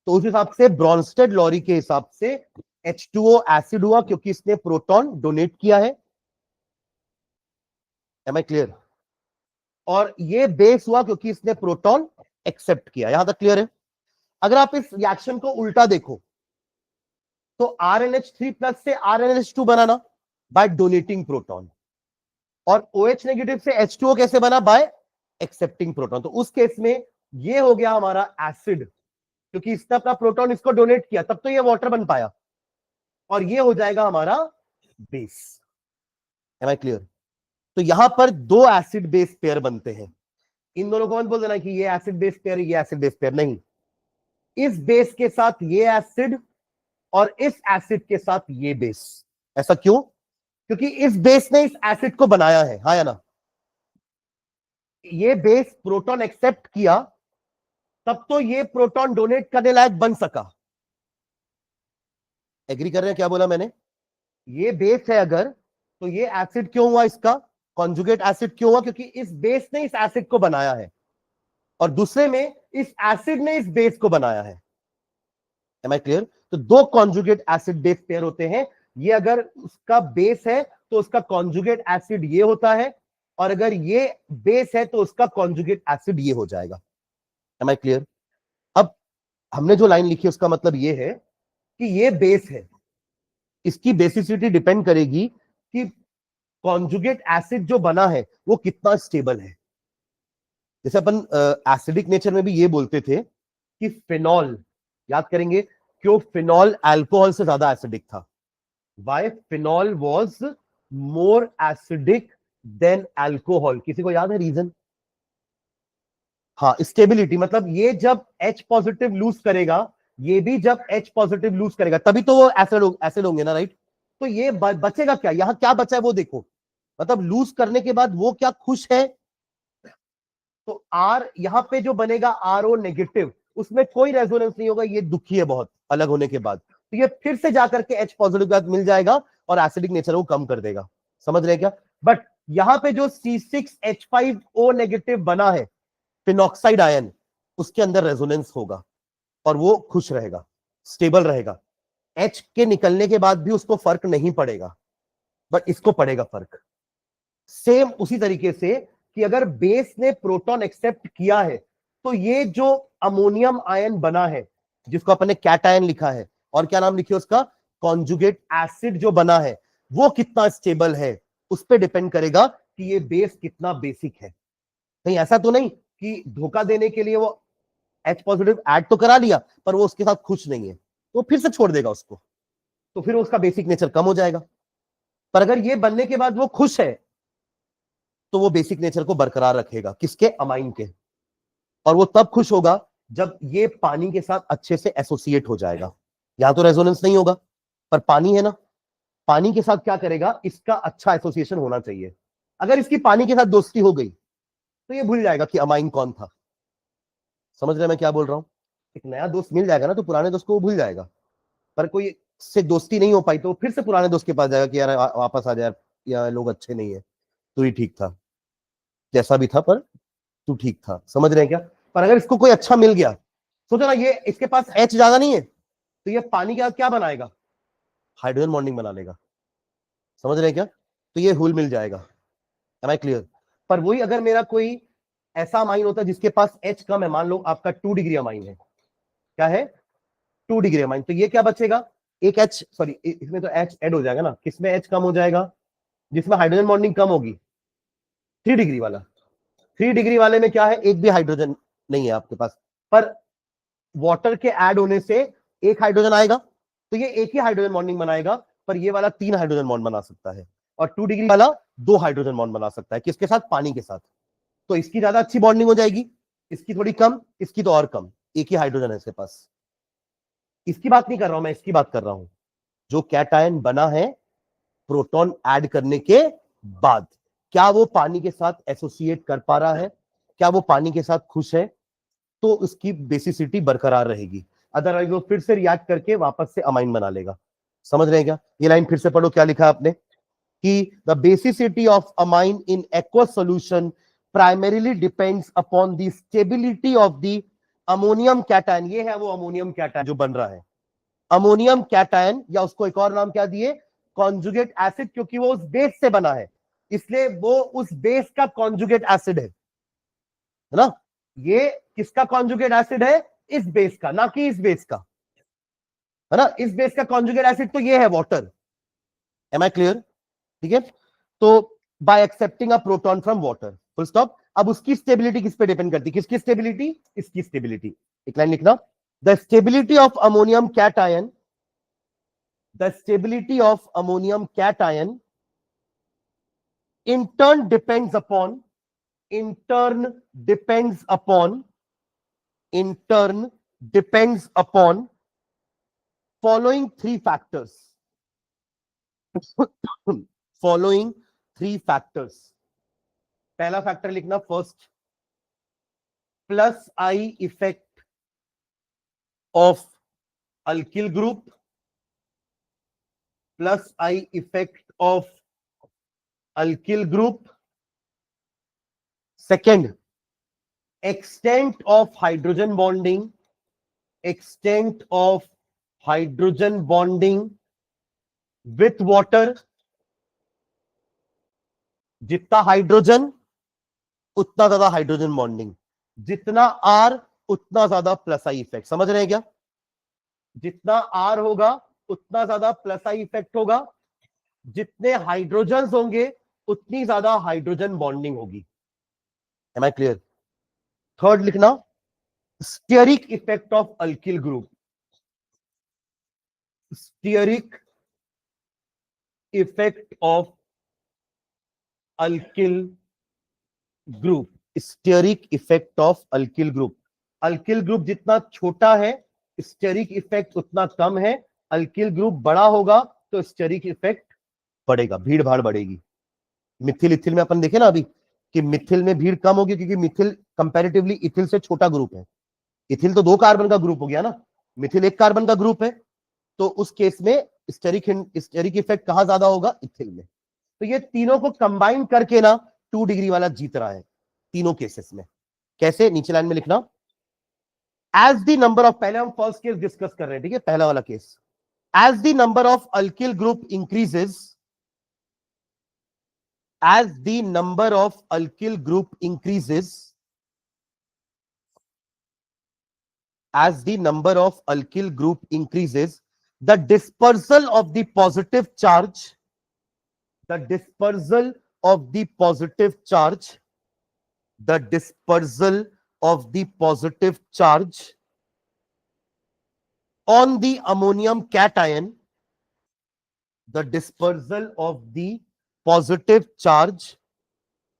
तो उस हिसाब से ब्रॉन्स्टेड लॉरी के हिसाब से H2O एसिड हुआ क्योंकि इसने प्रोटॉन डोनेट किया है। Am I clear. और ये बेस हुआ क्योंकि इसने प्रोटॉन एक्सेप्ट किया। यहां तक क्लियर है। अगर आप इस रिएक्शन को उल्टा देखो तो RNH3 प्लस से RNH2 बना ना, बाय डोनेटिंग प्रोटॉन, और OH नेगेटिव से H2O कैसे बना, बाय एक्सेप्टिंग प्रोटॉन। तो उस केस में ये हो गया हमारा एसिड, क्योंकि इसने अपना प्रोटॉन इसको डोनेट किया, तब तो ये वाटर बन पाया, और ये हो जाएगा हमारा बेस। M I clear. तो यहां पर दो एसिड बेस पेयर बनते हैं। इन दोनों को मत बोल देना कि ये एसिड बेस पेयर, ये एसिड बेस पेयर, नहीं। इस बेस के साथ ये एसिड, और इस एसिड के साथ ये बेस। ऐसा क्यों, क्योंकि इस बेस ने इस एसिड को बनाया है, हाँ या ना। ये बेस प्रोटॉन एक्सेप्ट किया, तब तो ये प्रोटॉन डोनेट करने लायक बन सका। एग्री कर रहे हैं क्या बोला मैंने। ये बेस है अगर, तो ये एसिड क्यों हुआ, इसका कॉन्जुगेट एसिड क्यों हुआ, क्योंकि इस बेस ने इस एसिड को बनाया है, और दूसरे में इस एसिड ने इस बेस को बनाया है। Am I clear. तो दो कॉन्जुगेट एसिड बेस पेयर होते हैं। ये अगर उसका बेस है तो उसका कॉन्जुगेट एसिड ये होता है, और अगर ये बेस है तो उसका कॉन्जुगेट एसिड ये हो जाएगा। Am I clear. अब हमने जो लाइन लिखी है उसका मतलब ये है कि ये बेस है, इसकी बेसिसिटी डिपेंड करेगी कि कॉन्जुगेट एसिड जो बना है वो कितना स्टेबल है। जैसे अपन एसिडिक नेचर में भी ये बोलते थे कि फिनॉल, याद करेंगे, क्यों फिनॉल अल्कोहल से ज्यादा एसिडिक था? Why phenol was more acidic than alcohol? किसी को याद है रीजन? हाँ, स्टेबिलिटी, मतलब ये जब H पॉजिटिव लूज करेगा, ये भी जब H पॉजिटिव लूज करेगा तभी तो वो एसिड होंगे ना, राइट? तो ये बचेगा क्या, यहां क्या बचा है वो देखो, मतलब लूज करने के बाद वो क्या खुश है, तो R यहां पे जो बनेगा RO नेगेटिव, उसमें कोई रेजोनेंस नहीं होगा, ये दुखी है बहुत अलग होने के बाद, तो ये फिर से जाकर के H पॉजिटिव के बाद मिल जाएगा और एसिडिक नेचर को कम कर देगा। समझ रहे क्या? बट यहां पे जो C6H5O नेगेटिव बना है फिनॉक्साइड आयन, उसके अंदर रेजोनेंस होगा और वो खुश रहेगा, स्टेबल रहेगा। H के निकलने के बाद भी उसको फर्क नहीं पड़ेगा, बट इसको पड़ेगा फर्क। सेम उसी तरीके से कि अगर बेस ने प्रोटॉन एक्सेप्ट किया है, तो ये जो अमोनियम आयन बना है, जिसको अपने कैटायन लिखा है, और क्या नाम लिखिए उसका, कॉन्जुगेट एसिड जो बना है, वो कितना स्टेबल है, उस पर डिपेंड करेगा कि ये बेस कितना बेसिक है। कहीं ऐसा तो नहीं कि धोखा देने के लिए वो H पॉजिटिव ऐड तो करा लिया पर वो उसके साथ खुश नहीं है, तो फिर से छोड़ देगा उसको, तो फिर उसका बेसिक नेचर कम हो जाएगा। पर अगर ये बनने के बाद वो खुश है, तो वो बेसिक नेचर को बरकरार रखेगा, किसके, अमाइन के। और वो तब खुश होगा जब ये पानी के साथ अच्छे से एसोसिएट हो जाएगा। यहां तो रेजोनेंस नहीं होगा, पर पानी है ना, पानी के साथ क्या करेगा, इसका अच्छा एसोसिएशन होना चाहिए। अगर इसकी पानी के साथ दोस्ती हो गई, तो ये भूल जाएगा कि अमाइन कौन था। समझ रहे मैं क्या बोल रहा हूं? एक नया दोस्त मिल जाएगा ना, तो पुराने दोस्त को वो भूल जाएगा। पर कोई से दोस्ती नहीं हो पाई, तो फिर से पुराने दोस्त के पास जाएगा कि यार वापस आ जाए, या लोग अच्छे नहीं है, तू ही ठीक था, जैसा भी था पर तू ठीक था। समझ रहे हैं क्या? पर अगर इसको कोई अच्छा मिल गया, सोचो ना, ये इसके पास H ज्यादा नहीं है, तो ये पानी के साथ क्या बनाएगा, हाइड्रोजन बॉन्डिंग बना लेगा। समझ रहे हैं क्या? तो ये हुल मिल जाएगा। Am I clear? पर वही अगर मेरा कोई ऐसा अमाइन होता है जिसके पास H कम है, मान लो आपका 2 डिग्री अमाइन है, क्या है, 2 डिग्री अमाइन, तो ये क्या बचेगा, एक H, सॉरी इसमें तो H ऐड हो जाएगा ना, किसमें H कम हो जाएगा, जिसमें हाइड्रोजन बॉन्डिंग कम होगी, 3 डिग्री वाला। 3 डिग्री वाले में क्या है, एक भी हाइड्रोजन नहीं है आपके पास, पर वाटर के ऐड होने से एक हाइड्रोजन आएगा, तो ये एक ही हाइड्रोजन बॉन्डिंग बनाएगा, पर ये वाला 3 हाइड्रोजन बॉन्ड बना सकता है, और 2 डिग्री वाला 2 हाइड्रोजन बॉन्ड बना सकता है, किसके साथ, पानी के साथ। तो इसकी ज्यादा अच्छी बॉन्डिंग हो जाएगी, इसकी थोड़ी कम, इसकी तो और कम, एक ही हाइड्रोजन है इसके पास। इसकी बात नहीं कर रहा हूं मैं, इसकी बात कर रहा हूं जो कैटायन बना है प्रोटॉन ऐड करने के बाद, क्या वो पानी के साथ एसोसिएट कर पा रहा है, क्या वो पानी के साथ खुश है, तो उसकी बेसिसिटी बरकरार रहेगी। अदरवाइज वो फिर से रिएक्ट करके वापस से अमाइन बना लेगा। समझ रहे हैं क्या? ये लाइन फिर से पढ़ो, क्या लिखा है आपने, कि the basicity of amine in aqueous solution primarily depends upon the stability of the ammonium cation. ये है वो अमोनियम कैटायन जो बन रहा है, अमोनियम कैटायन, या उसको एक और नाम क्या दिए, कॉन्जुगेट एसिड, क्योंकि वो उस बेस से बना है, इसलिए वो उस बेस का कॉन्जुगेट एसिड है ना। ये किसका कॉन्जुगेट एसिड है, इस बेस का, ना कि इस बेस का, है ना। इस बेस का कॉन्जुगेट एसिड तो ये है वाटर। M I clear? ठीक है, तो bye accepting a proton from water, full stop. अब उसकी स्टेबिलिटी किस पे डिपेंड करती है, किसकी स्टेबिलिटी, इसकी स्टेबिलिटी। एक लाइन लिखना, the stability of ammonium cation, the stability of ammonium cation in turn depends upon in turn depends upon following three factors. following three factors. पहला फैक्टर लिखना first, plus I effect of alkyl group, plus I effect of alkyl group. Second, extent of hydrogen bonding, extent of hydrogen bonding with water. जितना hydrogen उतना ज्यादा hydrogen bonding, जितना are उतना ज्यादा plus I effect. समझ रहे हैं क्या? जितना आर होगा उतना ज्यादा प्लस आई इफेक्ट होगा, जितने हाइड्रोजन होंगे उतनी ज्यादा हाइड्रोजन बॉन्डिंग होगी। Am I clear? थर्ड लिखना, steric effect of alkyl group. Steric effect of alkyl group, steric effect of alkyl group. Alkyl group जितना छोटा है स्टीयरिक इफेक्ट उतना कम है, अल्किल ग्रुप बड़ा होगा तो स्टीयरिक इफेक्ट बढ़ेगा, भीड़ भाड़ बढ़ेगी। मिथिल इथिल में अपन देखे ना अभी कि मिथिल में भीड़ कम होगी क्योंकि मिथिल कंपैरेटिवली इथिल से छोटा ग्रुप है। इथिल तो 2 कार्बन का ग्रुप हो गया ना, मिथिल 1 कार्बन का ग्रुप है, तो उस केस में स्टेरिक इफेक्ट कहां ज्यादा होगा, इथिल में। तो ये तीनों को कंबाइन करके ना 2 डिग्री वाला जीत रहा है तीनों केसेस में। कैसे, नीचे लाइन में लिखना, एज द नंबर ऑफ, पहले हम फर्स्ट केस डिस्कस कर रहे हैं, ठीक है, पहला वाला case, as the number of alkyl group increases, as the number of alkyl group increases, as the number of alkyl group increases, the dispersal of the positive charge, the dispersal of the positive charge, the dispersal of the positive charge on the ammonium cation, the dispersal of the positive charge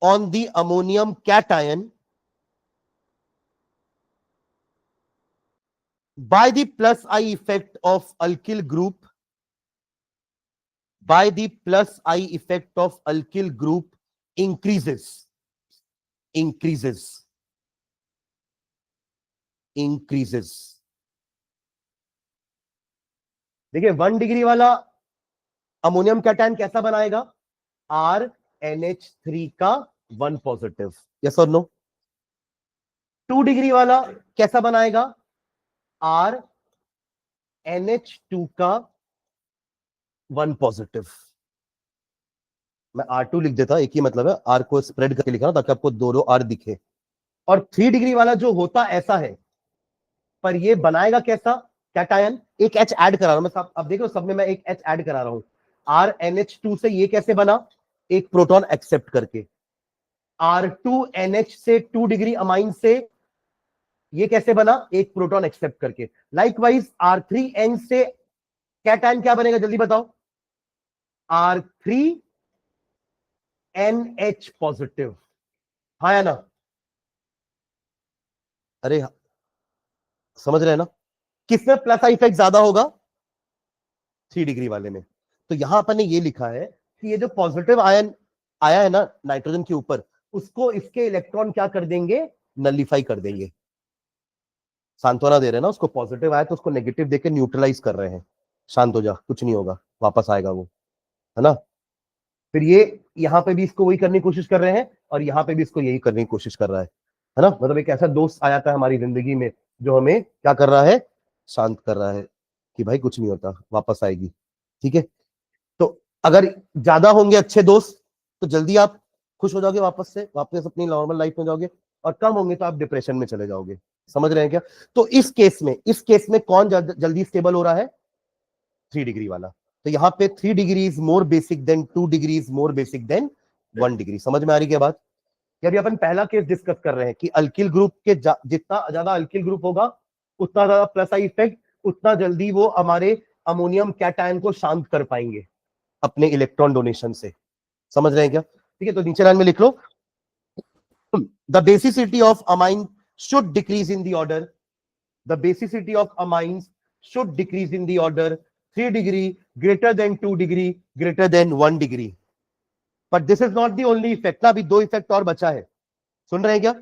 on the ammonium cation by the plus I effect of alkyl group, by the plus I effect of alkyl group increases, increases, increases। देखिए 1 degree वाला ammonium cation कैसा बनाएगा, RNH3 का 1 positive, yes और no. 2 degree वाला कैसा बनाएगा, RNH2 का 1 पॉजिटिव। मैं R2 लिख देता, एक ही मतलब है, R को स्प्रेड करके लिखा ना ताकि आपको दोनों R दिखे। और 3 डिग्री वाला जो होता ऐसा है, पर ये बनाएगा कैसा कैटायन, एक H ऐड करा रहा हूं मैं, सब अब देख लो, सब में मैं एक H ऐड करा रहा हूं। RNH2 से ये कैसे बना, एक प्रोटॉन एक्सेप्ट करके। R2NH से 2 डिग्री अमाइन से ये कैसे बना, एक प्रोटॉन एक्सेप्ट करके। लाइकवाइज R3N से कैटायन क्या बनेगा, जल्दी बताओ, R3NH पॉजिटिव, हाँ या ना, अरे समझ रहे हैं ना, किसमें प्लस आई इफेक्ट ज्यादा होगा, 3 डिग्री वाले में। तो यहां अपन ने ये लिखा है कि ये जो पॉजिटिव आयन आया है ना नाइट्रोजन के ऊपर, उसको इसके इलेक्ट्रॉन क्या कर देंगे, नलिफाई कर देंगे। सांत्वना दे रहे हैं ना, उसको पॉजिटिव आया तो उसको नेगेटिव देके न्यूट्रलाइज कर रहे हैं, शांत हो जा, कुछ नहीं होगा, वापस आएगा वो, है ना। फिर ये यहां पे भी इसको वही करने की कोशिश कर रहे हैं और यहां पे भी इसको यही करने की कोशिश कर रहा है ना। मतलब एक ऐसा दोस्त आ जाता है हमारी जिंदगी में जो हमें क्या कर रहा है, शांत कर रहा है कि भाई कुछ नहीं होता, वापस आएगी, ठीक है। तो अगर ज्यादा होंगे अच्छे दोस्त तो जल्दी आप खुश हो जाओगे, वापस अपनी नॉर्मल लाइफ में जाओगे, और कम होंगे तो आप डिप्रेशन में चले जाओगे। समझ रहे हैं क्या। तो इस केस में कौन जल्दी स्टेबल हो रहा है, 3 डिग्री वाला। तो यहाँ पे 3 degree is more basic than 2 degree is more basic than 1 degree. समझ में आ रही क्या बात। अभी अपन पहला केस डिस्कस कर रहे हैं कि अल्किल ग्रुप के जितना ज्यादा अल्किल ग्रुप होगा उतना ज्यादा प्लस आई इफेक्ट, उतना जल्दी वो हमारे अमोनियम कैटायन को शांत कर पाएंगे अपने इलेक्ट्रॉन डोनेशन से। समझ रहे हैं क्या, ठीक है। तो नीचे लाइन में लिख लो, the basicity of amine should decrease in the order, the basicity of amines should decrease in the order 3 degree greater than 2 degree greater than 1 degree. But this is not the only effect ना, अभी 2 effect और बचा है, सुन रहे हैं क्या।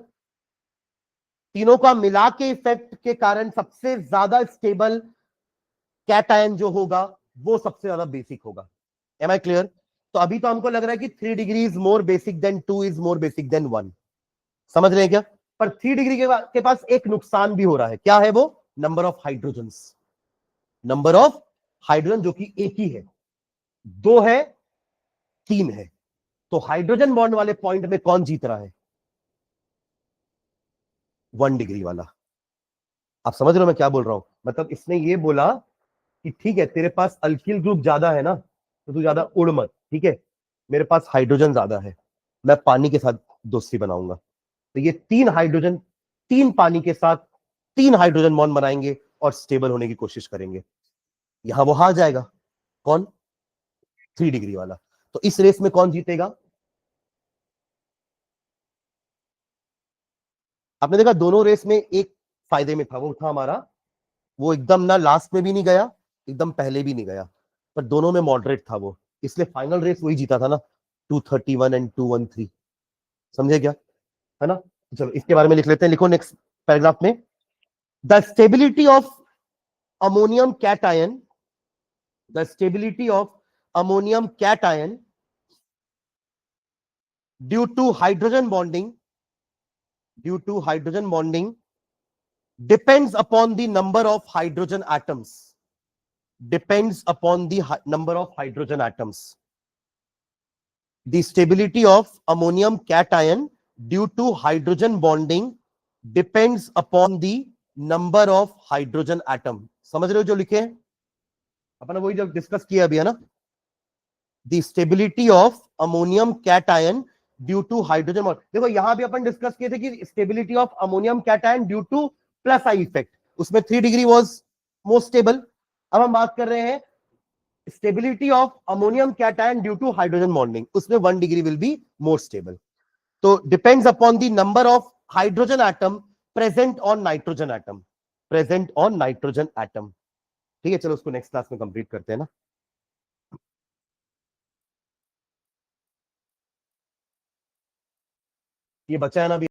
तीनों का मिला के इफेक्ट के कारण सबसे ज्यादा स्टेबल कैटायन जो होगा वो सबसे ज्यादा बेसिक होगा। Am I clear. तो अभी तो हमको लग रहा है कि 3 degree is more basic than 2 is more basic than 1। समझ रहे हैं क्या। पर 3 डिग्री के पास एक नुकसान भी हो रहा है, क्या है वो, number of hydrogen, number of hydrogen जो कि एक ही है, 2 है 3 है। तो हाइड्रोजन बॉन्ड वाले पॉइंट में कौन जीत रहा है, 1 डिग्री वाला। आप समझ रहे हो मैं क्या बोल रहा हूं। मतलब इसने ये बोला कि ठीक है तेरे पास अल्किल ग्रुप ज्यादा है ना, तो तू ज्यादा उड़ मत, ठीक है, मेरे पास हाइड्रोजन ज्यादा है, मैं पानी के साथ दोस्ती बनाऊंगा। तो ये 3 हाइड्रोजन 3 पानी के साथ 3 हाइड्रोजन बॉन्ड बनाएंगे और स्टेबल होने की कोशिश करेंगे। यहां वो हार जाएगा। कौन? 3 डिग्री वाला। तो इस रेस में कौन जीतेगा? आपने देखा दोनों रेस में एक फायदे में था, वो था हमारा, वो एकदम ना लास्ट में भी नहीं गया, एकदम पहले भी नहीं गया, पर दोनों में मॉडरेट था वो, इसलिए फाइनल रेस वही जीता था ना, 231 एंड 213। समझे क्या? है ना? चलो इसके बारे में लिख लेते हैं, लिखो नेक्स्ट पैराग्राफ में। The stability of ammonium cation, the stability of ammonium cation due to hydrogen bonding, due to hydrogen bonding depends upon the number of hydrogen atoms, depends upon the number of hydrogen atoms. The stability of ammonium cation due to hydrogen bonding depends upon the number of hydrogen atom. समझ रहे हो जो लिखे हैं अपन वही जब discuss किया अभी, है ना? The stability of ammonium cation due to hydrogen bond. देखो यहां भी अपन डिस्कस किए थे कि stability of ammonium cation due to plus I effect, उसमें 3 डिग्री वाज मोस्ट स्टेबल। अब हम बात कर रहे हैं stability of ammonium cation due to hydrogen bonding, उसमें 1 degree will be more stable. तो depends upon the number of hydrogen atom present on nitrogen atom, present on nitrogen atom. ठीक है, चलो उसको नेक्स्ट क्लास में कंप्लीट करते हैं ना। ये बचा है ना अभी।